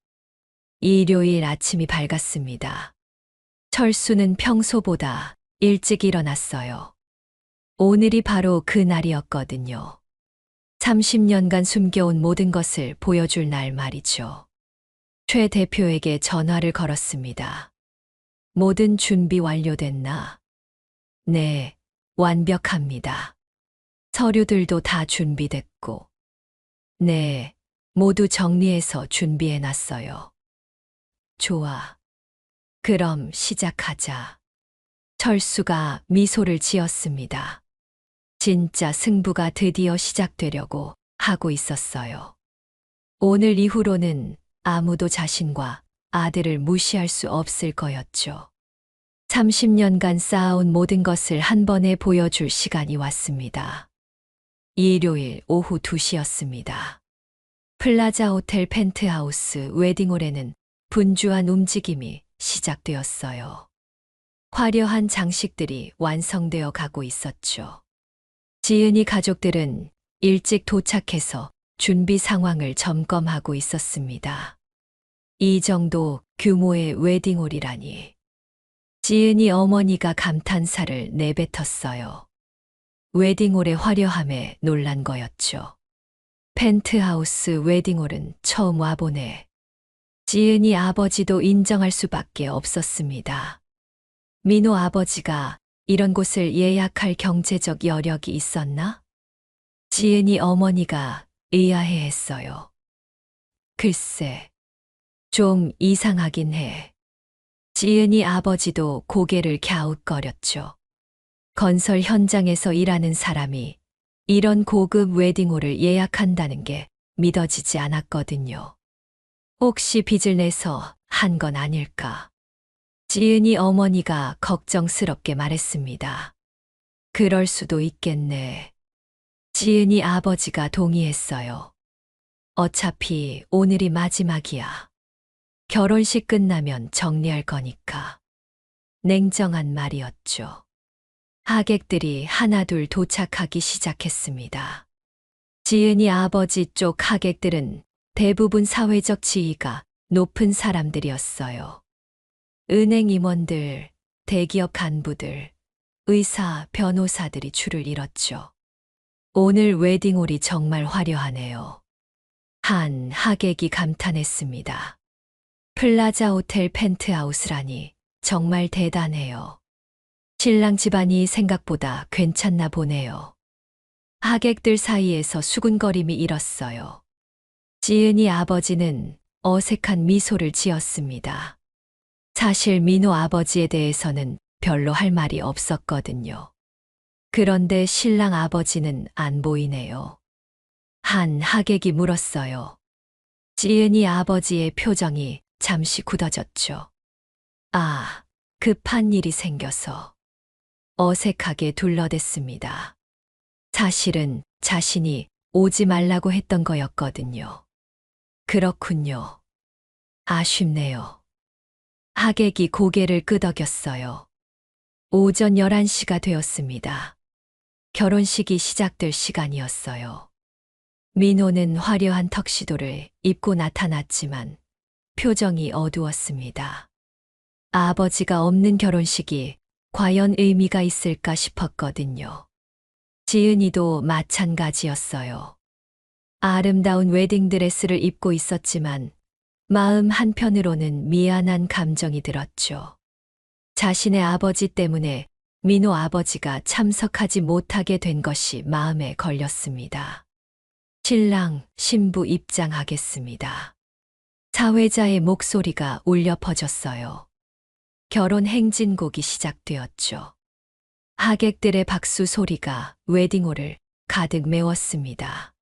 일요일 아침이 밝았습니다. 철수는 평소보다 일찍 일어났어요. 오늘이 바로 그 날이었거든요. 30년간 숨겨온 모든 것을 보여줄 날 말이죠. 최 대표에게 전화를 걸었습니다. 모든 준비 완료됐나? 네, 완벽합니다. 서류들도 다 준비됐고. 네, 모두 정리해서 준비해놨어요. 좋아. 그럼 시작하자. 철수가 미소를 지었습니다. 진짜 승부가 드디어 시작되려고 하고 있었어요. 오늘 이후로는 아무도 자신과 아들을 무시할 수 없을 거였죠. 30년간 쌓아온 모든 것을 한 번에 보여줄 시간이 왔습니다. 일요일 오후 2시였습니다. 플라자 호텔 펜트하우스 웨딩홀에는 분주한 움직임이 시작되었어요. 화려한 장식들이 완성되어 가고 있었죠. 지은이 가족들은 일찍 도착해서 준비 상황을 점검하고 있었습니다. 이 정도 규모의 웨딩홀이라니. 지은이 어머니가 감탄사를 내뱉었어요. 웨딩홀의 화려함에 놀란 거였죠. 펜트하우스 웨딩홀은 처음 와보네. 지은이 아버지도 인정할 수밖에 없었습니다. 민호 아버지가 이런 곳을 예약할 경제적 여력이 있었나? 지은이 어머니가 의아해했어요. 글쎄, 좀 이상하긴 해. 지은이 아버지도 고개를 갸웃거렸죠. 건설 현장에서 일하는 사람이 이런 고급 웨딩홀을 예약한다는 게 믿어지지 않았거든요. 혹시 빚을 내서 한 건 아닐까? 지은이 어머니가 걱정스럽게 말했습니다. 그럴 수도 있겠네. 지은이 아버지가 동의했어요. 어차피 오늘이 마지막이야. 결혼식 끝나면 정리할 거니까. 냉정한 말이었죠. 하객들이 하나둘 도착하기 시작했습니다. 지은이 아버지 쪽 하객들은 대부분 사회적 지위가 높은 사람들이었어요. 은행 임원들, 대기업 간부들, 의사, 변호사들이 줄을 이뤘죠. 오늘 웨딩홀이 정말 화려하네요. 한 하객이 감탄했습니다. 플라자 호텔 펜트하우스라니 정말 대단해요. 신랑 집안이 생각보다 괜찮나 보네요. 하객들 사이에서 수군거림이 일었어요. 지은이 아버지는 어색한 미소를 지었습니다. 사실 민호 아버지에 대해서는 별로 할 말이 없었거든요. 그런데 신랑 아버지는 안 보이네요. 한 하객이 물었어요. 지은이 아버지의 표정이 잠시 굳어졌죠. 아, 급한 일이 생겨서. 어색하게 둘러댔습니다. 사실은 자신이 오지 말라고 했던 거였거든요. 그렇군요. 아쉽네요. 하객이 고개를 끄덕였어요. 오전 11시가 되었습니다. 결혼식이 시작될 시간이었어요. 민호는 화려한 턱시도를 입고 나타났지만 표정이 어두웠습니다. 아버지가 없는 결혼식이 과연 의미가 있을까 싶었거든요. 지은이도 마찬가지였어요. 아름다운 웨딩드레스를 입고 있었지만 마음 한편으로는 미안한 감정이 들었죠. 자신의 아버지 때문에 민호 아버지가 참석하지 못하게 된 것이 마음에 걸렸습니다. 신랑, 신부 입장하겠습니다. 사회자의 목소리가 울려 퍼졌어요. 결혼 행진곡이 시작되었죠. 하객들의 박수 소리가 웨딩홀을 가득 메웠습니다.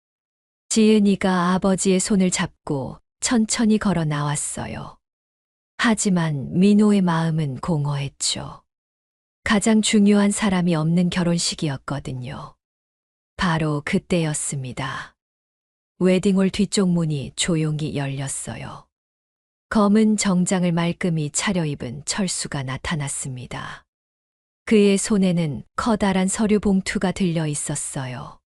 지은이가 아버지의 손을 잡고 천천히 걸어 나왔어요. 하지만 민호의 마음은 공허했죠. 가장 중요한 사람이 없는 결혼식이었거든요. 바로 그때였습니다. 웨딩홀 뒤쪽 문이 조용히 열렸어요. 검은 정장을 말끔히 차려입은 철수가 나타났습니다. 그의 손에는 커다란 서류 봉투가 들려 있었어요.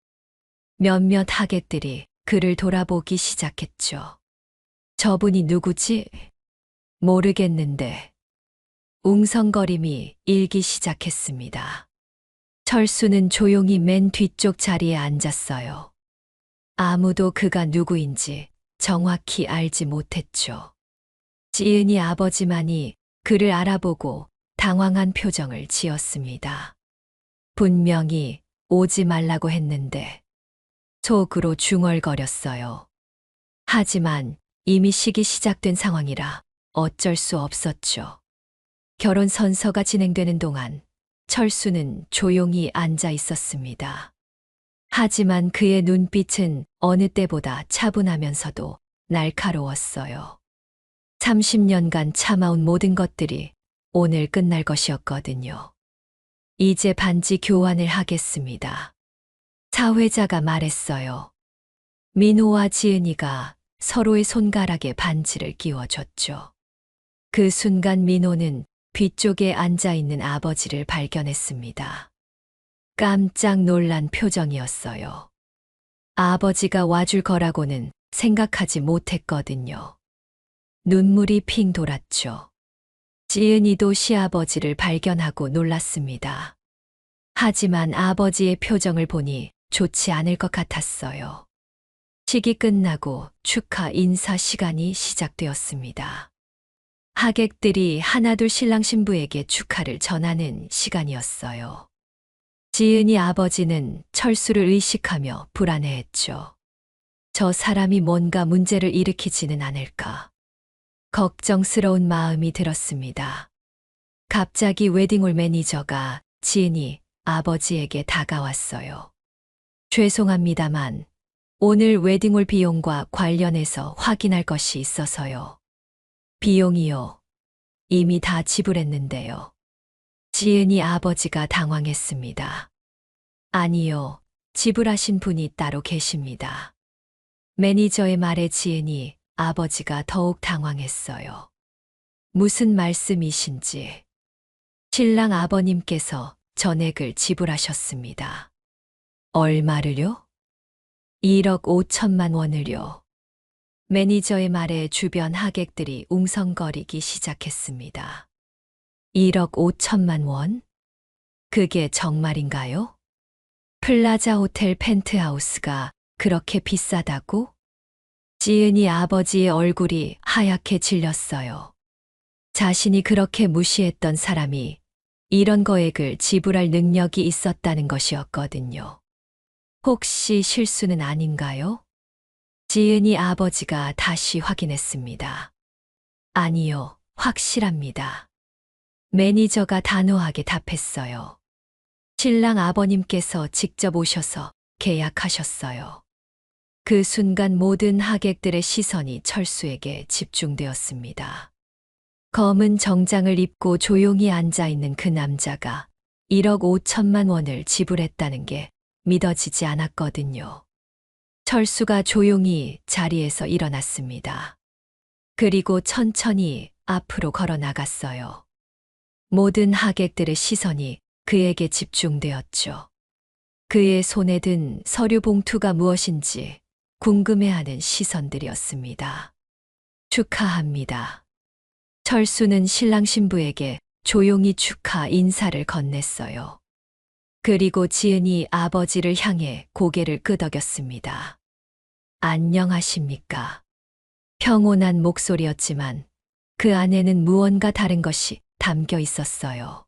몇몇 하객들이 그를 돌아보기 시작했죠. 저분이 누구지? 모르겠는데. 웅성거림이 일기 시작했습니다. 철수는 조용히 맨 뒤쪽 자리에 앉았어요. 아무도 그가 누구인지 정확히 알지 못했죠. 지은이 아버지만이 그를 알아보고 당황한 표정을 지었습니다. 분명히 오지 말라고 했는데 속으로 중얼거렸어요. 하지만 이미 식이 시작된 상황이라 어쩔 수 없었죠. 결혼 선서가 진행되는 동안 철수는 조용히 앉아 있었습니다. 하지만 그의 눈빛은 어느 때보다 차분하면서도 날카로웠어요. 30년간 참아온 모든 것들이 오늘 끝날 것이었거든요. 이제 반지 교환을 하겠습니다. 사회자가 말했어요. 민호와 지은이가 서로의 손가락에 반지를 끼워줬죠. 그 순간 민호는 뒤쪽에 앉아있는 아버지를 발견했습니다. 깜짝 놀란 표정이었어요. 아버지가 와줄 거라고는 생각하지 못했거든요. 눈물이 핑 돌았죠. 지은이도 시아버지를 발견하고 놀랐습니다. 하지만 아버지의 표정을 보니 좋지 않을 것 같았어요. 식이 끝나고 축하 인사 시간이 시작되었습니다. 하객들이 하나둘 신랑 신부에게 축하를 전하는 시간이었어요. 지은이 아버지는 철수를 의식하며 불안해했죠. 저 사람이 뭔가 문제를 일으키지는 않을까. 걱정스러운 마음이 들었습니다. 갑자기 웨딩홀 매니저가 지은이 아버지에게 다가왔어요. 죄송합니다만 오늘 웨딩홀 비용과 관련해서 확인할 것이 있어서요. 비용이요. 이미 다 지불했는데요. 지은이 아버지가 당황했습니다. 아니요. 지불하신 분이 따로 계십니다. 매니저의 말에 지은이 아버지가 더욱 당황했어요. 무슨 말씀이신지. 신랑 아버님께서 전액을 지불하셨습니다. 얼마를요? 1억 5천만 원을요. 매니저의 말에 주변 하객들이 웅성거리기 시작했습니다. 1억 5천만 원? 그게 정말인가요? 플라자 호텔 펜트하우스가 그렇게 비싸다고? 지은이 아버지의 얼굴이 하얗게 질렸어요. 자신이 그렇게 무시했던 사람이 이런 거액을 지불할 능력이 있었다는 것이었거든요. 혹시 실수는 아닌가요? 지은이 아버지가 다시 확인했습니다. 아니요, 확실합니다. 매니저가 단호하게 답했어요. 신랑 아버님께서 직접 오셔서 계약하셨어요. 그 순간 모든 하객들의 시선이 철수에게 집중되었습니다. 검은 정장을 입고 조용히 앉아있는 그 남자가 1억 5천만 원을 지불했다는 게 믿어지지 않았거든요. 철수가 조용히 자리에서 일어났습니다. 그리고 천천히 앞으로 걸어 나갔어요. 모든 하객들의 시선이 그에게 집중되었죠. 그의 손에 든 서류 봉투가 무엇인지 궁금해하는 시선들이었습니다. 축하합니다. 철수는 신랑 신부에게 조용히 축하 인사를 건넸어요. 그리고 지은이 아버지를 향해 고개를 끄덕였습니다. 안녕하십니까. 평온한 목소리였지만 그 안에는 무언가 다른 것이 담겨 있었어요.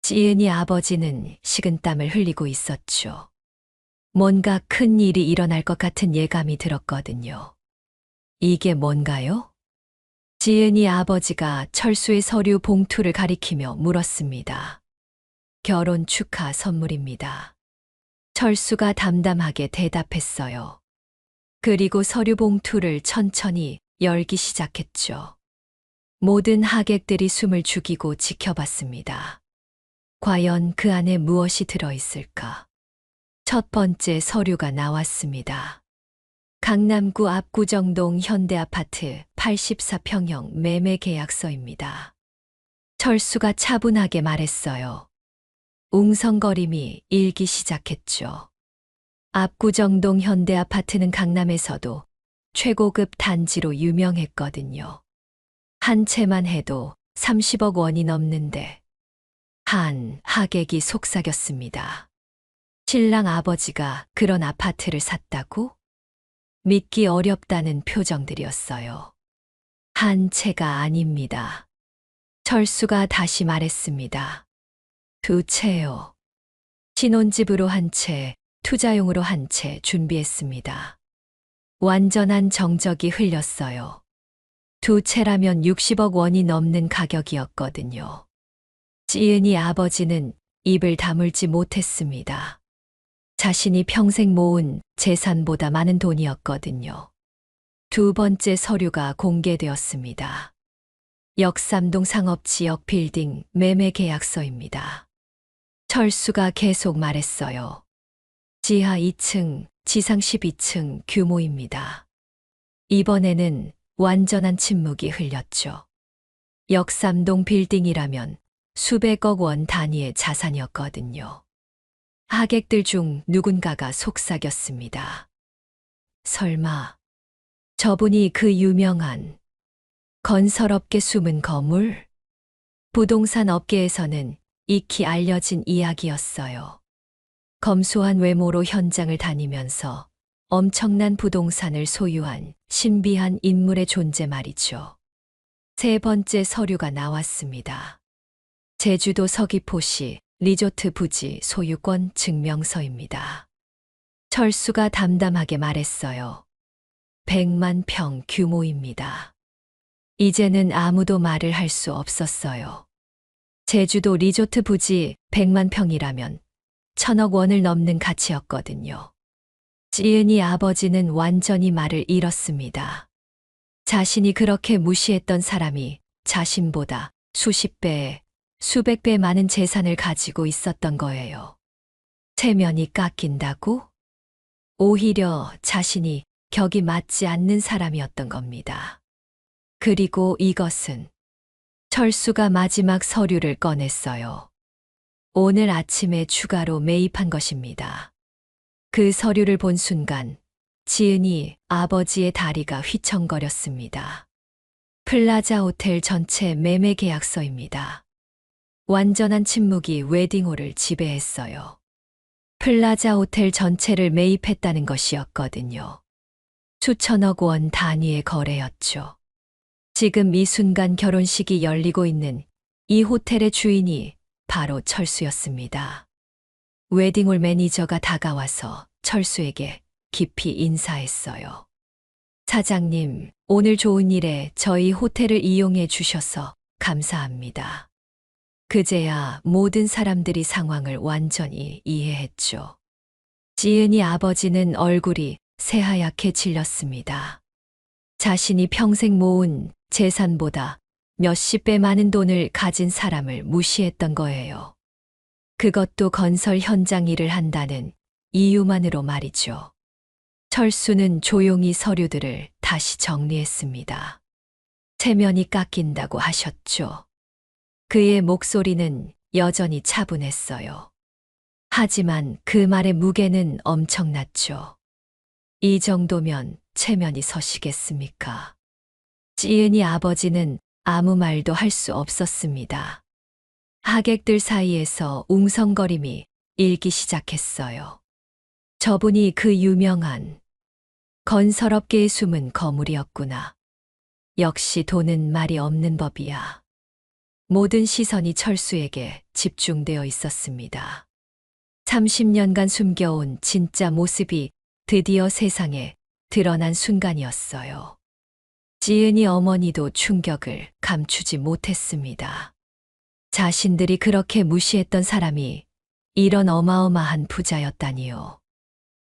지은이 아버지는 식은땀을 흘리고 있었죠. 뭔가 큰 일이 일어날 것 같은 예감이 들었거든요. 이게 뭔가요? 지은이 아버지가 철수의 서류 봉투를 가리키며 물었습니다. 결혼 축하 선물입니다. 철수가 담담하게 대답했어요. 그리고 서류 봉투를 천천히 열기 시작했죠. 모든 하객들이 숨을 죽이고 지켜봤습니다. 과연 그 안에 무엇이 들어있을까? 첫 번째 서류가 나왔습니다. 강남구 압구정동 현대아파트 84평형 매매 계약서입니다. 철수가 차분하게 말했어요. 웅성거림이 일기 시작했죠. 압구정동 현대아파트는 강남에서도 최고급 단지로 유명했거든요. 한 채만 해도 30억 원이 넘는데 한 하객이 속삭였습니다. 신랑 아버지가 그런 아파트를 샀다고? 믿기 어렵다는 표정들이었어요. 한 채가 아닙니다. 철수가 다시 말했습니다. 두 채요. 신혼집으로 한 채, 투자용으로 한 채 준비했습니다. 완전한 정적이 흘렸어요. 두 채라면 60억 원이 넘는 가격이었거든요. 지은이 아버지는 입을 다물지 못했습니다. 자신이 평생 모은 재산보다 많은 돈이었거든요. 두 번째 서류가 공개되었습니다. 역삼동 상업지역 빌딩 매매 계약서입니다. 철수가 계속 말했어요. 지하 2층, 지상 12층 규모입니다. 이번에는 완전한 침묵이 흘렸죠. 역삼동 빌딩이라면 수백억 원 단위의 자산이었거든요. 하객들 중 누군가가 속삭였습니다. 설마 저분이 그 유명한 건설업계 숨은 거물? 부동산 업계에서는 익히 알려진 이야기였어요. 검소한 외모로 현장을 다니면서 엄청난 부동산을 소유한 신비한 인물의 존재 말이죠. 세 번째 서류가 나왔습니다. 제주도 서귀포시 리조트 부지 소유권 증명서입니다. 철수가 담담하게 말했어요. 100만 평 규모입니다. 이제는 아무도 말을 할 수 없었어요. 제주도 리조트 부지 100만 평이라면 1000억 원을 넘는 가치였거든요. 지은이 아버지는 완전히 말을 잃었습니다. 자신이 그렇게 무시했던 사람이 자신보다 수십 배, 수백 배 많은 재산을 가지고 있었던 거예요. 체면이 깎인다고? 오히려 자신이 격이 맞지 않는 사람이었던 겁니다. 그리고 이것은 철수가 마지막 서류를 꺼냈어요. 오늘 아침에 추가로 매입한 것입니다. 그 서류를 본 순간 지은이 아버지의 다리가 휘청거렸습니다. 플라자 호텔 전체 매매 계약서입니다. 완전한 침묵이 웨딩홀을 지배했어요. 플라자 호텔 전체를 매입했다는 것이었거든요. 수천억 원 단위의 거래였죠. 지금 이 순간 결혼식이 열리고 있는 이 호텔의 주인이 바로 철수였습니다. 웨딩홀 매니저가 다가와서 철수에게 깊이 인사했어요. 사장님, 오늘 좋은 일에 저희 호텔을 이용해 주셔서 감사합니다. 그제야 모든 사람들이 상황을 완전히 이해했죠. 지은이 아버지는 얼굴이 새하얗게 질렸습니다. 자신이 평생 모은 재산보다 몇십 배 많은 돈을 가진 사람을 무시했던 거예요. 그것도 건설 현장 일을 한다는 이유만으로 말이죠. 철수는 조용히 서류들을 다시 정리했습니다. 체면이 깎인다고 하셨죠. 그의 목소리는 여전히 차분했어요. 하지만 그 말의 무게는 엄청났죠. 이 정도면 체면이 서시겠습니까? 지은이 아버지는 아무 말도 할 수 없었습니다. 하객들 사이에서 웅성거림이 일기 시작했어요. 저분이 그 유명한 건설업계의 숨은 거물이었구나. 역시 돈은 말이 없는 법이야. 모든 시선이 철수에게 집중되어 있었습니다. 30년간 숨겨온 진짜 모습이 드디어 세상에 드러난 순간이었어요. 지은이 어머니도 충격을 감추지 못했습니다. 자신들이 그렇게 무시했던 사람이 이런 어마어마한 부자였다니요.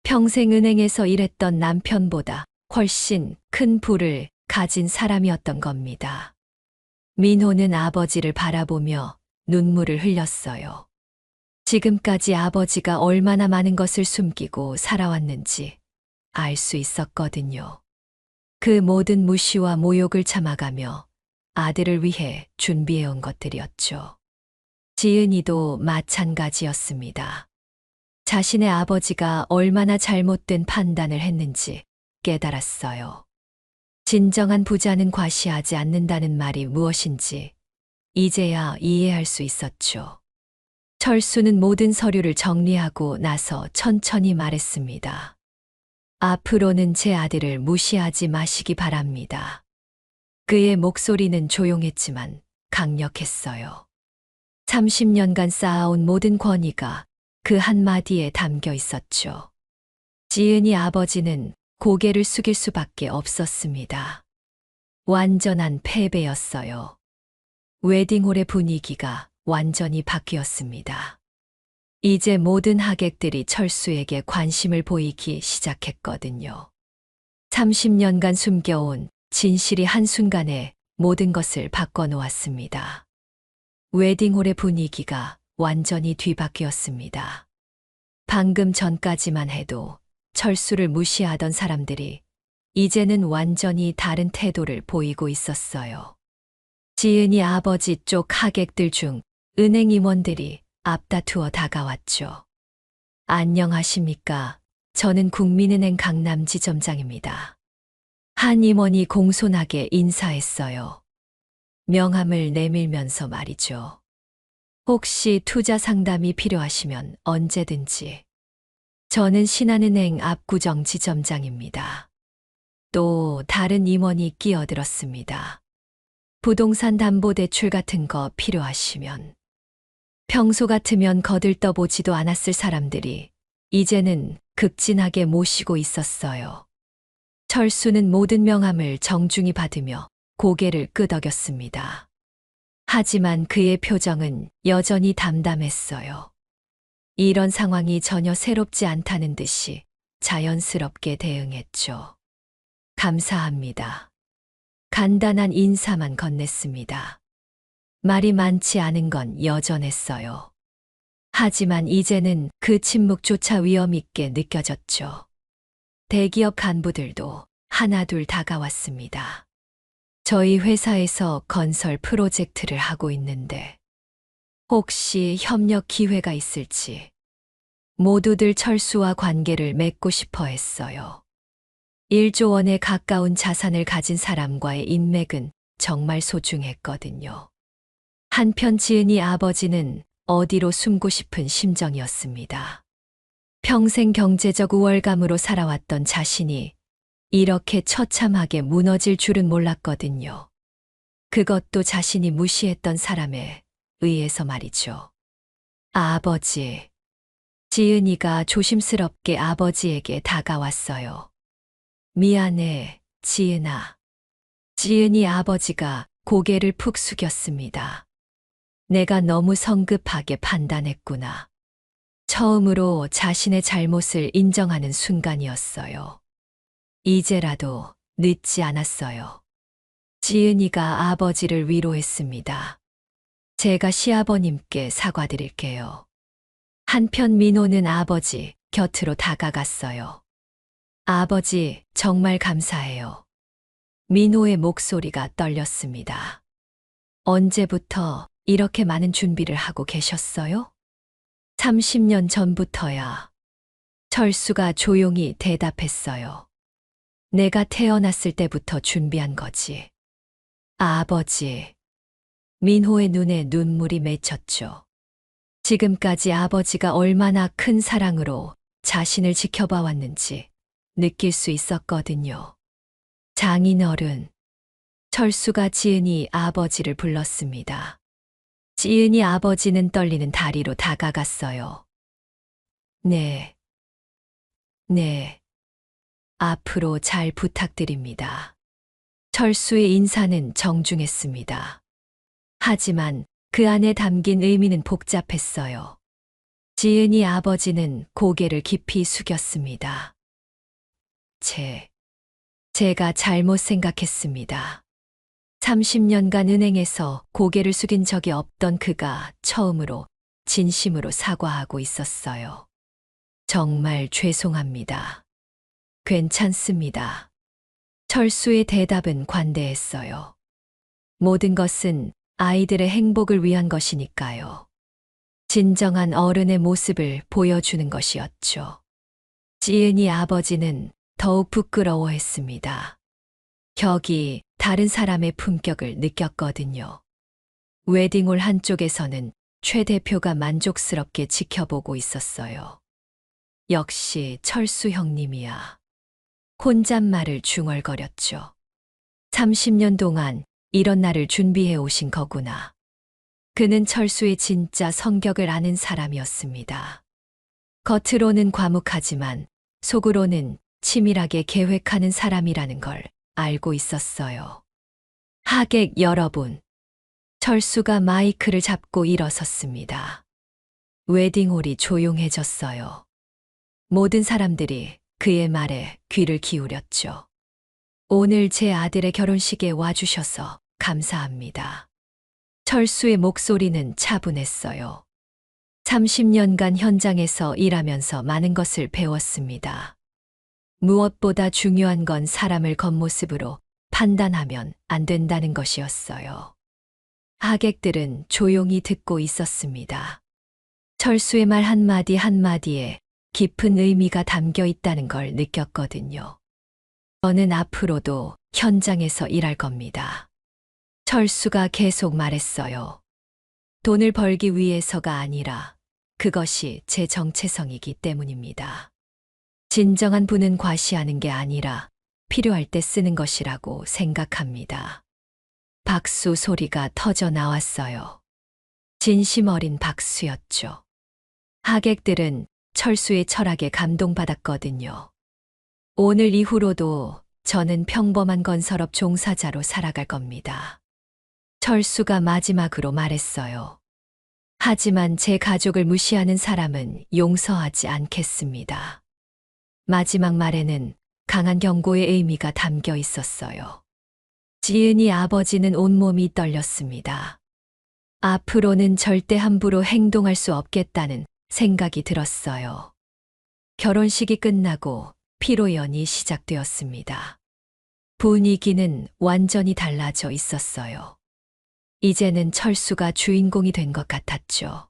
평생 은행에서 일했던 남편보다 훨씬 큰 부를 가진 사람이었던 겁니다. 민호는 아버지를 바라보며 눈물을 흘렸어요. 지금까지 아버지가 얼마나 많은 것을 숨기고 살아왔는지 알 수 있었거든요. 그 모든 무시와 모욕을 참아가며 아들을 위해 준비해온 것들이었죠. 지은이도 마찬가지였습니다. 자신의 아버지가 얼마나 잘못된 판단을 했는지 깨달았어요. 진정한 부자는 과시하지 않는다는 말이 무엇인지 이제야 이해할 수 있었죠. 철수는 모든 서류를 정리하고 나서 천천히 말했습니다. 앞으로는 제 아들을 무시하지 마시기 바랍니다. 그의 목소리는 조용했지만 강력했어요. 30년간 쌓아온 모든 권위가 그 한마디에 담겨 있었죠. 지은이 아버지는 고개를 숙일 수밖에 없었습니다. 완전한 패배였어요. 웨딩홀의 분위기가 완전히 바뀌었습니다. 이제 모든 하객들이 철수에게 관심을 보이기 시작했거든요. 30년간 숨겨온 진실이 한순간에 모든 것을 바꿔놓았습니다. 웨딩홀의 분위기가 완전히 뒤바뀌었습니다. 방금 전까지만 해도 철수를 무시하던 사람들이 이제는 완전히 다른 태도를 보이고 있었어요. 지은이 아버지 쪽 하객들 중 은행 임원들이 앞다투어 다가왔죠. 안녕하십니까? 저는 국민은행 강남지점장입니다. 한 임원이 공손하게 인사했어요. 명함을 내밀면서 말이죠. 혹시 투자 상담이 필요하시면 언제든지. 저는 신한은행 압구정 지점장입니다. 또 다른 임원이 끼어들었습니다. 부동산 담보대출 같은 거 필요하시면. 평소 같으면 거들떠보지도 않았을 사람들이 이제는 극진하게 모시고 있었어요. 철수는 모든 명함을 정중히 받으며 고개를 끄덕였습니다. 하지만 그의 표정은 여전히 담담했어요. 이런 상황이 전혀 새롭지 않다는 듯이 자연스럽게 대응했죠. 감사합니다. 간단한 인사만 건넸습니다. 말이 많지 않은 건 여전했어요. 하지만 이제는 그 침묵조차 위험있게 느껴졌죠. 대기업 간부들도 하나둘 다가왔습니다. 저희 회사에서 건설 프로젝트를 하고 있는데 혹시 협력 기회가 있을지 모두들 철수와 관계를 맺고 싶어 했어요. 1조 원에 가까운 자산을 가진 사람과의 인맥은 정말 소중했거든요. 한편 지은이 아버지는 어디로 숨고 싶은 심정이었습니다. 평생 경제적 우월감으로 살아왔던 자신이 이렇게 처참하게 무너질 줄은 몰랐거든요. 그것도 자신이 무시했던 사람에 의해서 말이죠. 아버지. 지은이가 조심스럽게 아버지에게 다가왔어요. 미안해, 지은아. 지은이 아버지가 고개를 푹 숙였습니다. 내가 너무 성급하게 판단했구나. 처음으로 자신의 잘못을 인정하는 순간이었어요. 이제라도 늦지 않았어요. 지은이가 아버지를 위로했습니다. 제가 시아버님께 사과드릴게요. 한편 민호는 아버지 곁으로 다가갔어요. 아버지, 정말 감사해요. 민호의 목소리가 떨렸습니다. 언제부터 이렇게 많은 준비를 하고 계셨어요? 30년 전부터야. 철수가 조용히 대답했어요. 내가 태어났을 때부터 준비한 거지. 아버지. 민호의 눈에 눈물이 맺혔죠. 지금까지 아버지가 얼마나 큰 사랑으로 자신을 지켜봐 왔는지 느낄 수 있었거든요. 장인어른. 철수가 지은이 아버지를 불렀습니다. 지은이 아버지는 떨리는 다리로 다가갔어요. 네. 네. 앞으로 잘 부탁드립니다. 철수의 인사는 정중했습니다. 하지만 그 안에 담긴 의미는 복잡했어요. 지은이 아버지는 고개를 깊이 숙였습니다. 제가 잘못 생각했습니다. 30년간 은행에서 고개를 숙인 적이 없던 그가 처음으로 진심으로 사과하고 있었어요. 정말 죄송합니다. 괜찮습니다. 철수의 대답은 관대했어요. 모든 것은 아이들의 행복을 위한 것이니까요. 진정한 어른의 모습을 보여주는 것이었죠. 지은이 아버지는 더욱 부끄러워했습니다. 격이 다른 사람의 품격을 느꼈거든요. 웨딩홀 한쪽에서는 최 대표가 만족스럽게 지켜보고 있었어요. 역시 철수 형님이야. 혼잣말을 중얼거렸죠. 30년 동안 이런 날을 준비해 오신 거구나. 그는 철수의 진짜 성격을 아는 사람이었습니다. 겉으로는 과묵하지만 속으로는 치밀하게 계획하는 사람이라는 걸 알고 있었어요. 하객 여러분. 철수가 마이크를 잡고 일어섰습니다. 웨딩홀이 조용해졌어요. 모든 사람들이 그의 말에 귀를 기울였죠. 오늘 제 아들의 결혼식에 와주셔서 감사합니다. 철수의 목소리는 차분했어요. 30년간 현장에서 일하면서 많은 것을 배웠습니다. 무엇보다 중요한 건 사람을 겉모습으로 판단하면 안 된다는 것이었어요. 하객들은 조용히 듣고 있었습니다. 철수의 말 한마디 한마디에 깊은 의미가 담겨 있다는 걸 느꼈거든요. 저는 앞으로도 현장에서 일할 겁니다. 철수가 계속 말했어요. 돈을 벌기 위해서가 아니라 그것이 제 정체성이기 때문입니다. 진정한 부는 과시하는 게 아니라 필요할 때 쓰는 것이라고 생각합니다. 박수 소리가 터져 나왔어요. 진심 어린 박수였죠. 하객들은 철수의 철학에 감동받았거든요. 오늘 이후로도 저는 평범한 건설업 종사자로 살아갈 겁니다. 철수가 마지막으로 말했어요. 하지만 제 가족을 무시하는 사람은 용서하지 않겠습니다. 마지막 말에는 강한 경고의 의미가 담겨 있었어요. 지은이 아버지는 온몸이 떨렸습니다. 앞으로는 절대 함부로 행동할 수 없겠다는 생각이 들었어요. 결혼식이 끝나고 피로연이 시작되었습니다. 분위기는 완전히 달라져 있었어요. 이제는 철수가 주인공이 된 것 같았죠.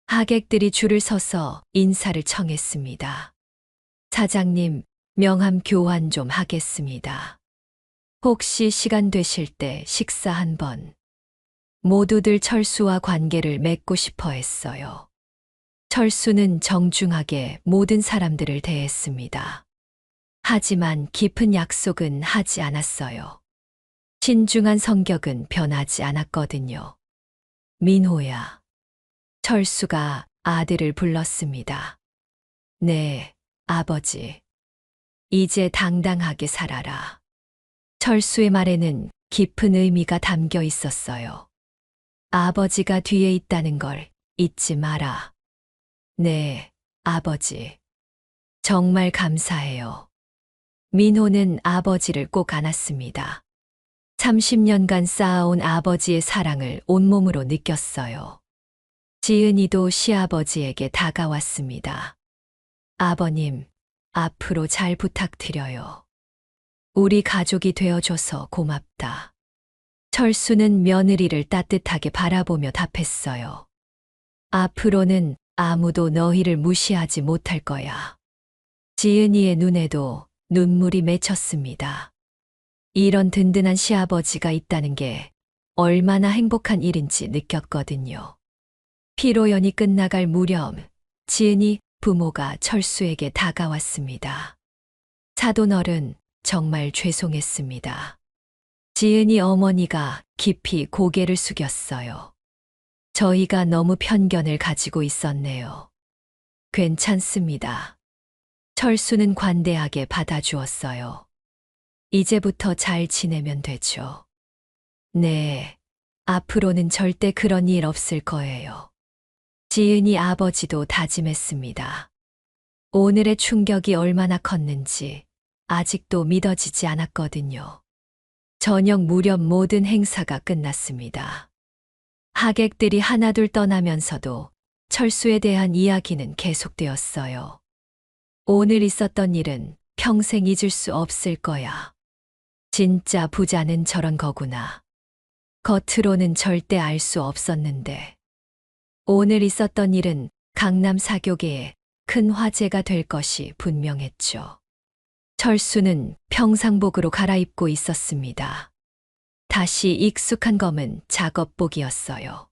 하객들이 줄을 서서 인사를 청했습니다. 사장님, 명함 교환 좀 하겠습니다. 혹시 시간 되실 때 식사 한번. 모두들 철수와 관계를 맺고 싶어 했어요. 철수는 정중하게 모든 사람들을 대했습니다. 하지만 깊은 약속은 하지 않았어요. 신중한 성격은 변하지 않았거든요. 민호야. 철수가 아들을 불렀습니다. 네, 아버지. 이제 당당하게 살아라. 철수의 말에는 깊은 의미가 담겨 있었어요. 아버지가 뒤에 있다는 걸 잊지 마라. 네, 아버지. 정말 감사해요. 민호는 아버지를 꼭 안았습니다. 30년간 쌓아온 아버지의 사랑을 온몸으로 느꼈어요. 지은이도 시아버지에게 다가왔습니다. 아버님, 앞으로 잘 부탁드려요. 우리 가족이 되어줘서 고맙다. 철수는 며느리를 따뜻하게 바라보며 답했어요. 앞으로는 아무도 너희를 무시하지 못할 거야. 지은이의 눈에도 눈물이 맺혔습니다. 이런 든든한 시아버지가 있다는 게 얼마나 행복한 일인지 느꼈거든요. 피로연이 끝나갈 무렵 지은이 부모가 철수에게 다가왔습니다. 사돈어른, 정말 죄송했습니다. 지은이 어머니가 깊이 고개를 숙였어요. 저희가 너무 편견을 가지고 있었네요. 괜찮습니다. 철수는 관대하게 받아주었어요. 이제부터 잘 지내면 되죠. 네, 앞으로는 절대 그런 일 없을 거예요. 지은이 아버지도 다짐했습니다. 오늘의 충격이 얼마나 컸는지 아직도 믿어지지 않았거든요. 저녁 무렵 모든 행사가 끝났습니다. 하객들이 하나둘 떠나면서도 철수에 대한 이야기는 계속되었어요. 오늘 있었던 일은 평생 잊을 수 없을 거야. 진짜 부자는 저런 거구나. 겉으로는 절대 알 수 없었는데. 오늘 있었던 일은 강남 사교계에 큰 화제가 될 것이 분명했죠. 철수는 평상복으로 갈아입고 있었습니다. 다시 익숙한 검은 작업복이었어요.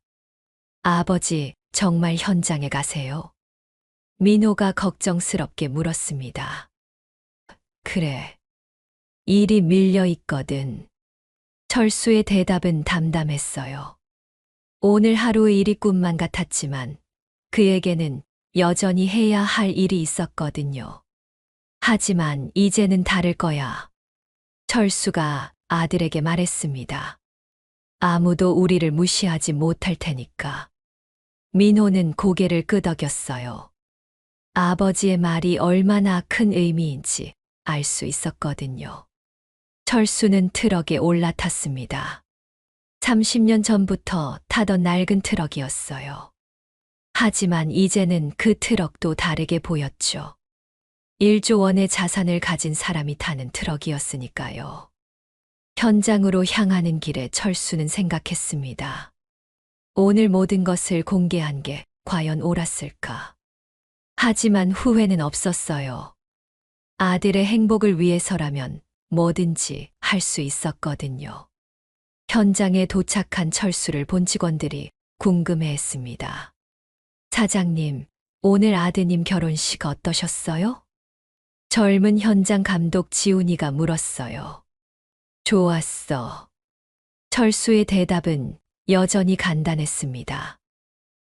아버지, 정말 현장에 가세요? 민호가 걱정스럽게 물었습니다. 그래. 일이 밀려 있거든. 철수의 대답은 담담했어요. 오늘 하루의 일이 꿈만 같았지만 그에게는 여전히 해야 할 일이 있었거든요. 하지만 이제는 다를 거야. 철수가 아들에게 말했습니다. 아무도 우리를 무시하지 못할 테니까. 민호는 고개를 끄덕였어요. 아버지의 말이 얼마나 큰 의미인지 알 수 있었거든요. 철수는 트럭에 올라탔습니다. 30년 전부터 타던 낡은 트럭이었어요. 하지만 이제는 그 트럭도 다르게 보였죠. 1조 원의 자산을 가진 사람이 타는 트럭이었으니까요. 현장으로 향하는 길에 철수는 생각했습니다. 오늘 모든 것을 공개한 게 과연 옳았을까? 하지만 후회는 없었어요. 아들의 행복을 위해서라면 뭐든지 할 수 있었거든요. 현장에 도착한 철수를 본 직원들이 궁금해했습니다. 사장님, 오늘 아드님 결혼식 어떠셨어요? 젊은 현장 감독 지훈이가 물었어요. 좋았어. 철수의 대답은 여전히 간단했습니다.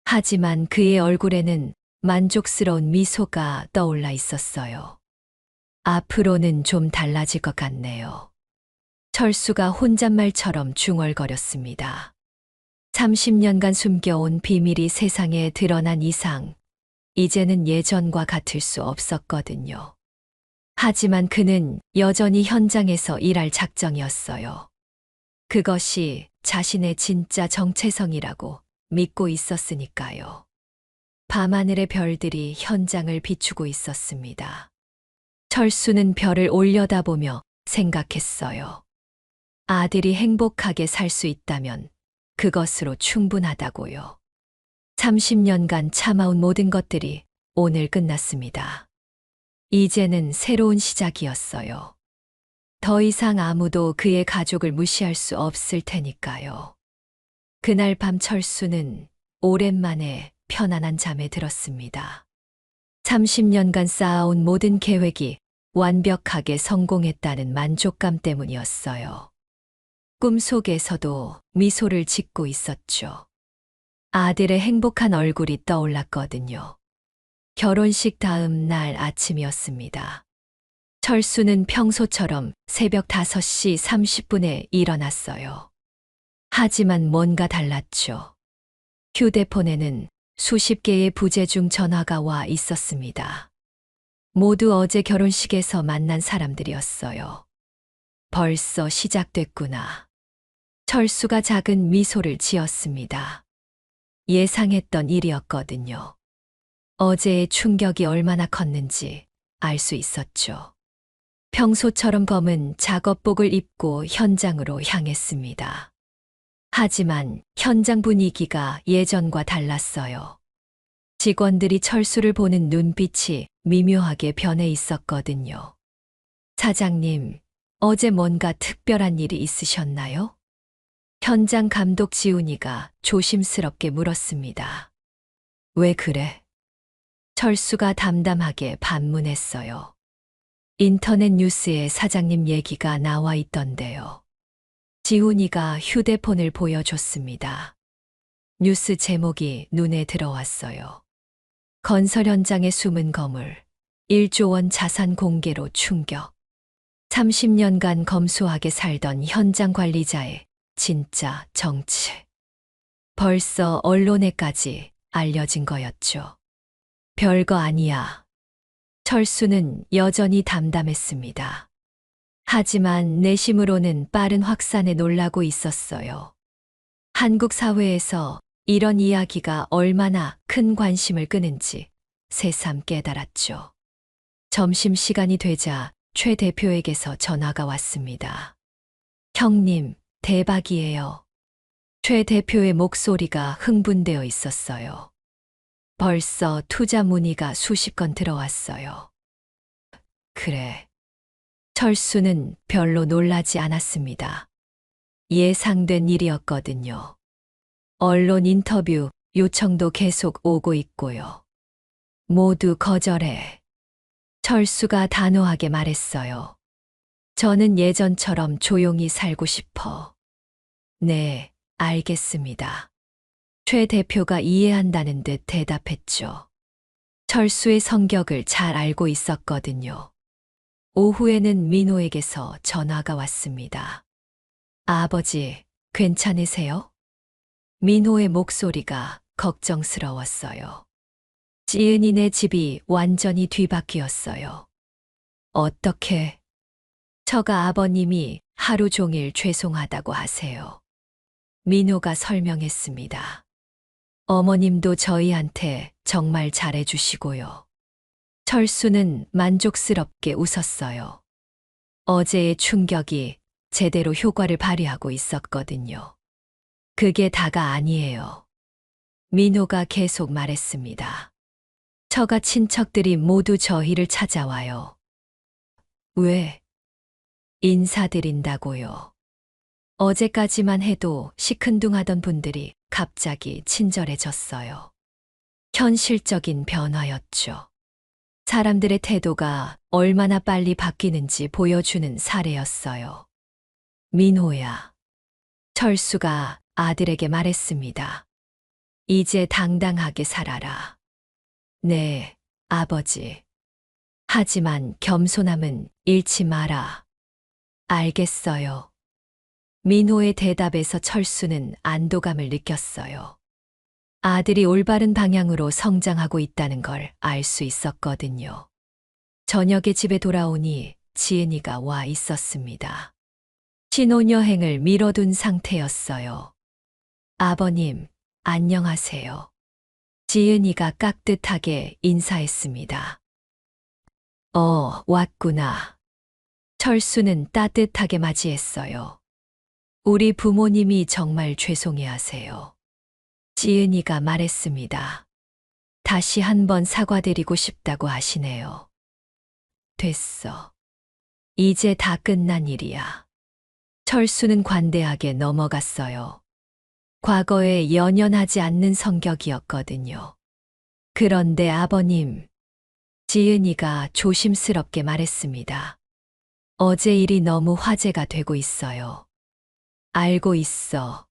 하지만 그의 얼굴에는 만족스러운 미소가 떠올라 있었어요. 앞으로는 좀 달라질 것 같네요. 철수가 혼잣말처럼 중얼거렸습니다. 30년간 숨겨온 비밀이 세상에 드러난 이상, 이제는 예전과 같을 수 없었거든요. 하지만 그는 여전히 현장에서 일할 작정이었어요. 그것이 자신의 진짜 정체성이라고 믿고 있었으니까요. 밤하늘의 별들이 현장을 비추고 있었습니다. 철수는 별을 올려다보며 생각했어요. 아들이 행복하게 살 수 있다면 그것으로 충분하다고요. 30년간 참아온 모든 것들이 오늘 끝났습니다. 이제는 새로운 시작이었어요. 더 이상 아무도 그의 가족을 무시할 수 없을 테니까요. 그날 밤 철수는 오랜만에 편안한 잠에 들었습니다. 30년간 쌓아온 모든 계획이 완벽하게 성공했다는 만족감 때문이었어요. 꿈속에서도 미소를 짓고 있었죠. 아들의 행복한 얼굴이 떠올랐거든요. 결혼식 다음 날 아침이었습니다. 철수는 평소처럼 새벽 5시 30분에 일어났어요. 하지만 뭔가 달랐죠. 휴대폰에는 수십 개의 부재중 전화가 와 있었습니다. 모두 어제 결혼식에서 만난 사람들이었어요. 벌써 시작됐구나. 철수가 작은 미소를 지었습니다. 예상했던 일이었거든요. 어제의 충격이 얼마나 컸는지 알 수 있었죠. 평소처럼 검은 작업복을 입고 현장으로 향했습니다. 하지만 현장 분위기가 예전과 달랐어요. 직원들이 철수를 보는 눈빛이 미묘하게 변해 있었거든요. 사장님, 어제 뭔가 특별한 일이 있으셨나요? 현장 감독 지훈이가 조심스럽게 물었습니다. 왜 그래? 철수가 담담하게 반문했어요. 인터넷 뉴스에 사장님 얘기가 나와 있던데요. 지훈이가 휴대폰을 보여줬습니다. 뉴스 제목이 눈에 들어왔어요. 건설 현장의 숨은 거물, 1조 원 자산 공개로 충격. 30년간 검소하게 살던 현장 관리자의 진짜 정체. 벌써 언론에까지 알려진 거였죠. 별거 아니야. 철수는 여전히 담담했습니다. 하지만 내심으로는 빠른 확산에 놀라고 있었어요. 한국 사회에서 이런 이야기가 얼마나 큰 관심을 끄는지 새삼 깨달았죠. 점심시간이 되자 최 대표에게서 전화가 왔습니다. 형님, 대박이에요. 최 대표의 목소리가 흥분되어 있었어요. 벌써 투자 문의가 수십 건 들어왔어요. 그래. 철수는 별로 놀라지 않았습니다. 예상된 일이었거든요. 언론 인터뷰 요청도 계속 오고 있고요. 모두 거절해. 철수가 단호하게 말했어요. 저는 예전처럼 조용히 살고 싶어. 네, 알겠습니다. 최 대표가 이해한다는 듯 대답했죠. 철수의 성격을 잘 알고 있었거든요. 오후에는 민호에게서 전화가 왔습니다. 아버지, 괜찮으세요? 민호의 목소리가 걱정스러웠어요. 지은이네 집이 완전히 뒤바뀌었어요. 어떻게? 처가 아버님이 하루 종일 죄송하다고 하세요. 민호가 설명했습니다. 어머님도 저희한테 정말 잘해주시고요. 철수는 만족스럽게 웃었어요. 어제의 충격이 제대로 효과를 발휘하고 있었거든요. 그게 다가 아니에요. 민호가 계속 말했습니다. 처가 친척들이 모두 저희를 찾아와요. 왜? 인사드린다고요. 어제까지만 해도 시큰둥하던 분들이 갑자기 친절해졌어요. 현실적인 변화였죠. 사람들의 태도가 얼마나 빨리 바뀌는지 보여주는 사례였어요. 민호야. 철수가 아들에게 말했습니다. 이제 당당하게 살아라. 네, 아버지. 하지만 겸손함은 잃지 마라. 알겠어요. 민호의 대답에서 철수는 안도감을 느꼈어요. 아들이 올바른 방향으로 성장하고 있다는 걸 알 수 있었거든요. 저녁에 집에 돌아오니 지은이가 와 있었습니다. 신혼여행을 미뤄둔 상태였어요. 아버님, 안녕하세요. 지은이가 깍듯하게 인사했습니다. 왔구나. 철수는 따뜻하게 맞이했어요. 우리 부모님이 정말 죄송해 하세요. 지은이가 말했습니다. 다시 한번 사과드리고 싶다고 하시네요. 됐어. 이제 다 끝난 일이야. 철수는 관대하게 넘어갔어요. 과거에 연연하지 않는 성격이었거든요. 그런데 아버님, 지은이가 조심스럽게 말했습니다. 어제 일이 너무 화제가 되고 있어요. 알고 있어.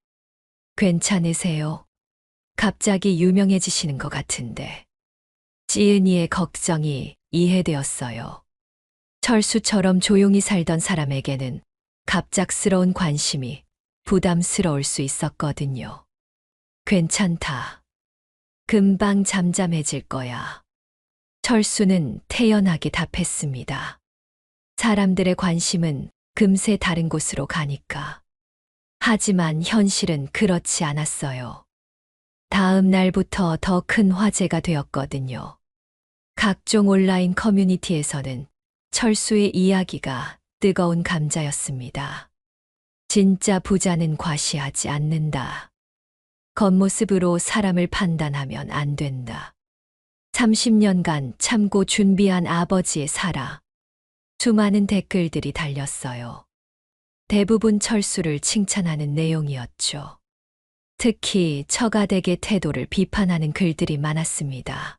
괜찮으세요? 갑자기 유명해지시는 것 같은데. 지은이의 걱정이 이해되었어요. 철수처럼 조용히 살던 사람에게는 갑작스러운 관심이 부담스러울 수 있었거든요. 괜찮다. 금방 잠잠해질 거야. 철수는 태연하게 답했습니다. 사람들의 관심은 금세 다른 곳으로 가니까. 하지만 현실은 그렇지 않았어요. 다음 날부터 더 큰 화제가 되었거든요. 각종 온라인 커뮤니티에서는 철수의 이야기가 뜨거운 감자였습니다. 진짜 부자는 과시하지 않는다. 겉모습으로 사람을 판단하면 안 된다. 30년간 참고 준비한 아버지의 살아. 수많은 댓글들이 달렸어요. 대부분 철수를 칭찬하는 내용이었죠. 특히 처가댁의 태도를 비판하는 글들이 많았습니다.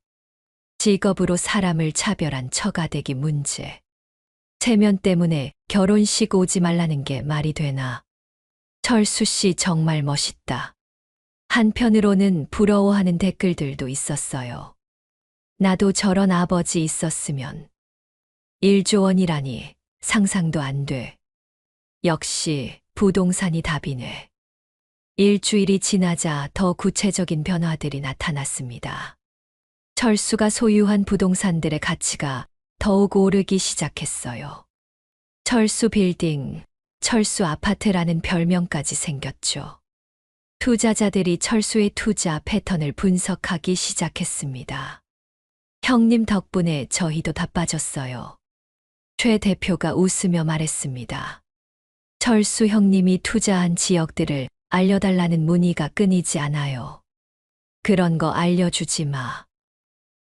직업으로 사람을 차별한 처가댁이 문제. 체면 때문에 결혼식 오지 말라는 게 말이 되나. 철수 씨 정말 멋있다. 한편으로는 부러워하는 댓글들도 있었어요. 나도 저런 아버지 있었으면. 1조 원이라니 상상도 안 돼. 역시 부동산이 답이네. 일주일이 지나자 더 구체적인 변화들이 나타났습니다. 철수가 소유한 부동산들의 가치가 더욱 오르기 시작했어요. 철수 빌딩, 철수 아파트라는 별명까지 생겼죠. 투자자들이 철수의 투자 패턴을 분석하기 시작했습니다. 형님 덕분에 저희도 다 빠졌어요. 최 대표가 웃으며 말했습니다. 철수 형님이 투자한 지역들을 알려달라는 문의가 끊이지 않아요. 그런 거 알려주지 마.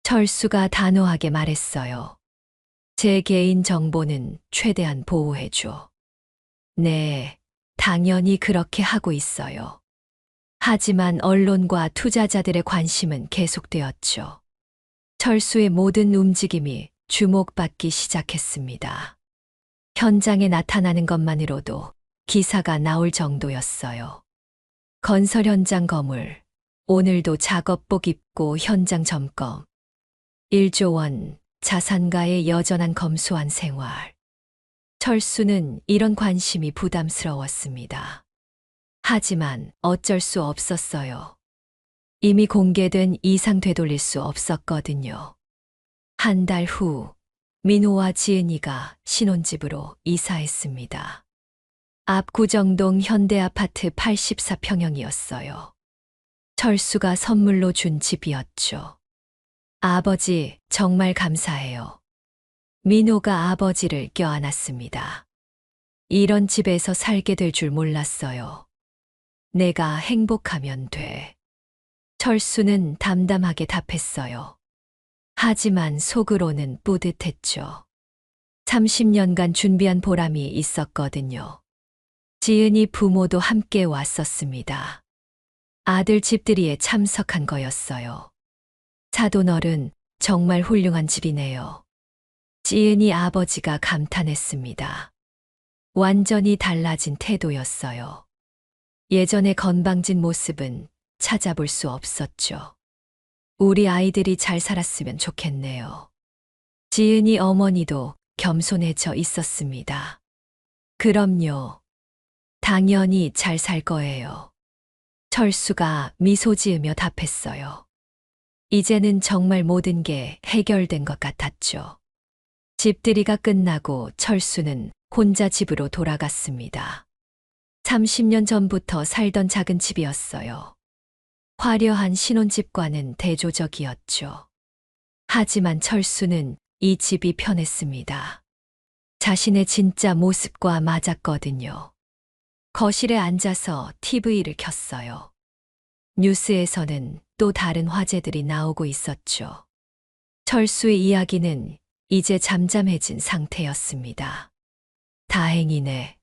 철수가 단호하게 말했어요. 제 개인 정보는 최대한 보호해줘. 네, 당연히 그렇게 하고 있어요. 하지만 언론과 투자자들의 관심은 계속되었죠. 철수의 모든 움직임이 주목받기 시작했습니다. 현장에 나타나는 것만으로도 기사가 나올 정도였어요. 건설 현장 거물, 오늘도 작업복 입고 현장 점검. 1조 원, 자산가의 여전한 검소한 생활. 철수는 이런 관심이 부담스러웠습니다. 하지만 어쩔 수 없었어요. 이미 공개된 이상 되돌릴 수 없었거든요. 한 달 후, 민호와 지은이가 신혼집으로 이사했습니다. 앞 구정동 현대아파트 84평형이었어요. 철수가 선물로 준 집이었죠. 아버지, 정말 감사해요. 민호가 아버지를 껴안았습니다. 이런 집에서 살게 될 줄 몰랐어요. 내가 행복하면 돼. 철수는 담담하게 답했어요. 하지만 속으로는 뿌듯했죠. 30년간 준비한 보람이 있었거든요. 지은이 부모도 함께 왔었습니다. 아들 집들이에 참석한 거였어요. 사돈어른, 정말 훌륭한 집이네요. 지은이 아버지가 감탄했습니다. 완전히 달라진 태도였어요. 예전의 건방진 모습은 찾아볼 수 없었죠. 우리 아이들이 잘 살았으면 좋겠네요. 지은이 어머니도 겸손해져 있었습니다. 그럼요. 당연히 잘 살 거예요. 철수가 미소 지으며 답했어요. 이제는 정말 모든 게 해결된 것 같았죠. 집들이가 끝나고 철수는 혼자 집으로 돌아갔습니다. 30년 전부터 살던 작은 집이었어요. 화려한 신혼집과는 대조적이었죠. 하지만 철수는 이 집이 편했습니다. 자신의 진짜 모습과 맞았거든요. 거실에 앉아서 TV를 켰어요. 뉴스에서는 또 다른 화제들이 나오고 있었죠. 철수의 이야기는 이제 잠잠해진 상태였습니다. 다행이네.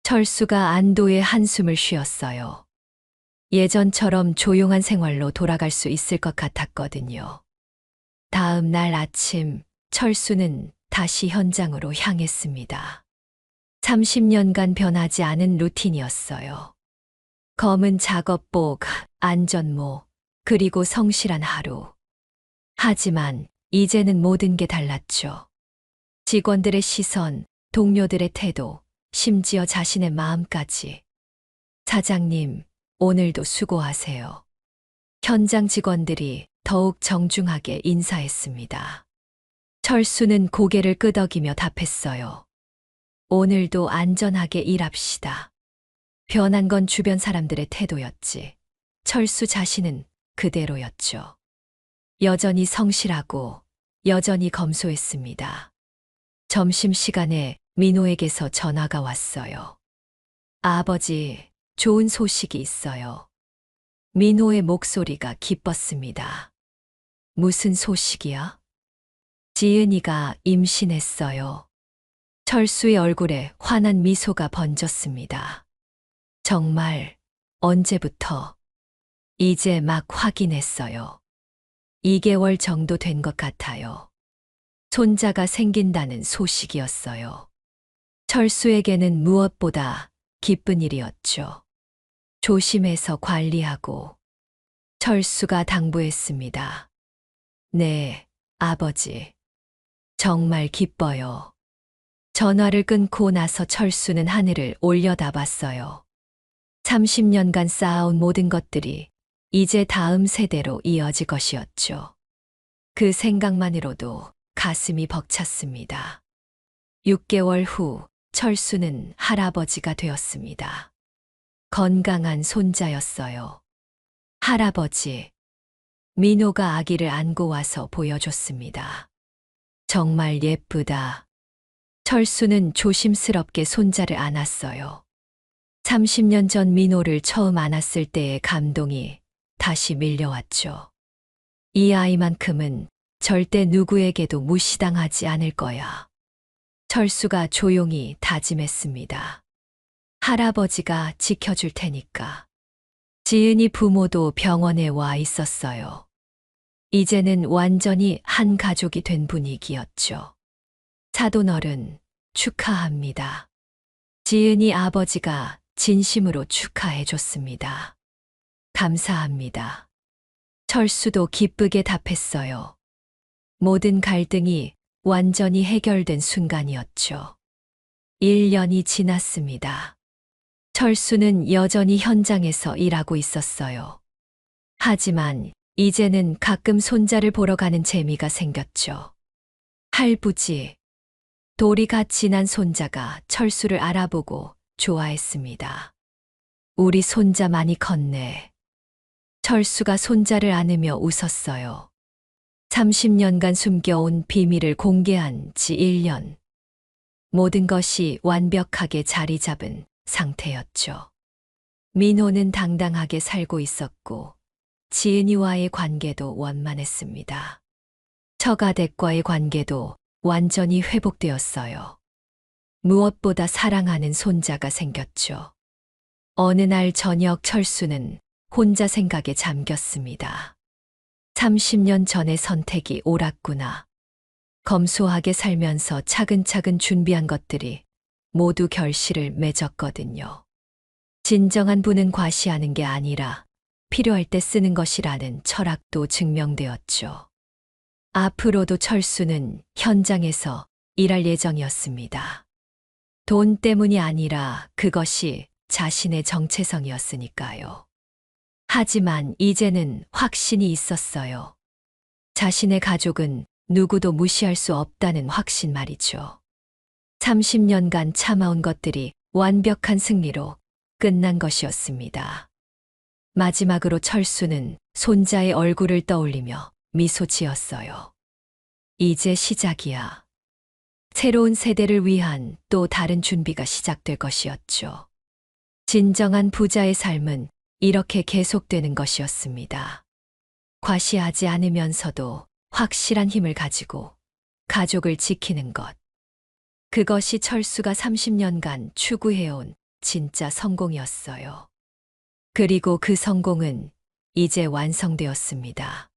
철수가 안도의 한숨을 쉬었어요. 예전처럼 조용한 생활로 돌아갈 수 있을 것 같았거든요. 다음 날 아침, 철수는 다시 현장으로 향했습니다. 30년간 변하지 않은 루틴이었어요. 검은 작업복, 안전모, 그리고 성실한 하루. 하지만 이제는 모든 게 달랐죠. 직원들의 시선, 동료들의 태도, 심지어 자신의 마음까지. 사장님, 오늘도 수고하세요. 현장 직원들이 더욱 정중하게 인사했습니다. 철수는 고개를 끄덕이며 답했어요. 오늘도 안전하게 일합시다. 변한 건 주변 사람들의 태도였지. 철수 자신은 그대로였죠. 여전히 성실하고 여전히 검소했습니다. 점심시간에 민호에게서 전화가 왔어요. 아버지, 좋은 소식이 있어요. 민호의 목소리가 기뻤습니다. 무슨 소식이야? 지은이가 임신했어요. 철수의 얼굴에 환한 미소가 번졌습니다. 정말, 언제부터? 이제 막 확인했어요. 2개월 정도 된 것 같아요. 손자가 생긴다는 소식이었어요. 철수에게는 무엇보다 기쁜 일이었죠. 조심해서 관리하고. 철수가 당부했습니다. 네, 아버지. 정말 기뻐요. 전화를 끊고 나서 철수는 하늘을 올려다봤어요. 30년간 쌓아온 모든 것들이 이제 다음 세대로 이어질 것이었죠. 그 생각만으로도 가슴이 벅찼습니다. 6개월 후 철수는 할아버지가 되었습니다. 건강한 손자였어요. 할아버지, 민호가 아기를 안고 와서 보여줬습니다. 정말 예쁘다. 철수는 조심스럽게 손자를 안았어요. 30년 전 민호를 처음 안았을 때의 감동이 다시 밀려왔죠. 이 아이만큼은 절대 누구에게도 무시당하지 않을 거야. 철수가 조용히 다짐했습니다. 할아버지가 지켜줄 테니까. 지은이 부모도 병원에 와 있었어요. 이제는 완전히 한 가족이 된 분위기였죠. 사돈어른, 축하합니다. 지은이 아버지가 진심으로 축하해줬습니다. 감사합니다. 철수도 기쁘게 답했어요. 모든 갈등이 완전히 해결된 순간이었죠. 1년이 지났습니다. 철수는 여전히 현장에서 일하고 있었어요. 하지만 이제는 가끔 손자를 보러 가는 재미가 생겼죠. 할부지, 돌이 갓 지난 손자가 철수를 알아보고 좋아했습니다. 우리 손자 많이 컸네. 철수가 손자를 안으며 웃었어요. 30년간 숨겨온 비밀을 공개한 지 1년. 모든 것이 완벽하게 자리 잡은 상태였죠. 민호는 당당하게 살고 있었고, 지은이와의 관계도 원만했습니다. 처가댁과의 관계도 완전히 회복되었어요. 무엇보다 사랑하는 손자가 생겼죠. 어느 날 저녁 철수는 혼자 생각에 잠겼습니다. 30년 전의 선택이 옳았구나. 검소하게 살면서 차근차근 준비한 것들이 모두 결실을 맺었거든요. 진정한 부는 과시하는 게 아니라 필요할 때 쓰는 것이라는 철학도 증명되었죠. 앞으로도 철수는 현장에서 일할 예정이었습니다. 돈 때문이 아니라 그것이 자신의 정체성이었으니까요. 하지만 이제는 확신이 있었어요. 자신의 가족은 누구도 무시할 수 없다는 확신 말이죠. 30년간 참아온 것들이 완벽한 승리로 끝난 것이었습니다. 마지막으로 철수는 손자의 얼굴을 떠올리며 미소 지었어요. 이제 시작이야. 새로운 세대를 위한 또 다른 준비가 시작될 것이었죠. 진정한 부자의 삶은 이렇게 계속되는 것이었습니다. 과시하지 않으면서도 확실한 힘을 가지고 가족을 지키는 것. 그것이 철수가 30년간 추구해온 진짜 성공이었어요. 그리고 그 성공은 이제 완성되었습니다.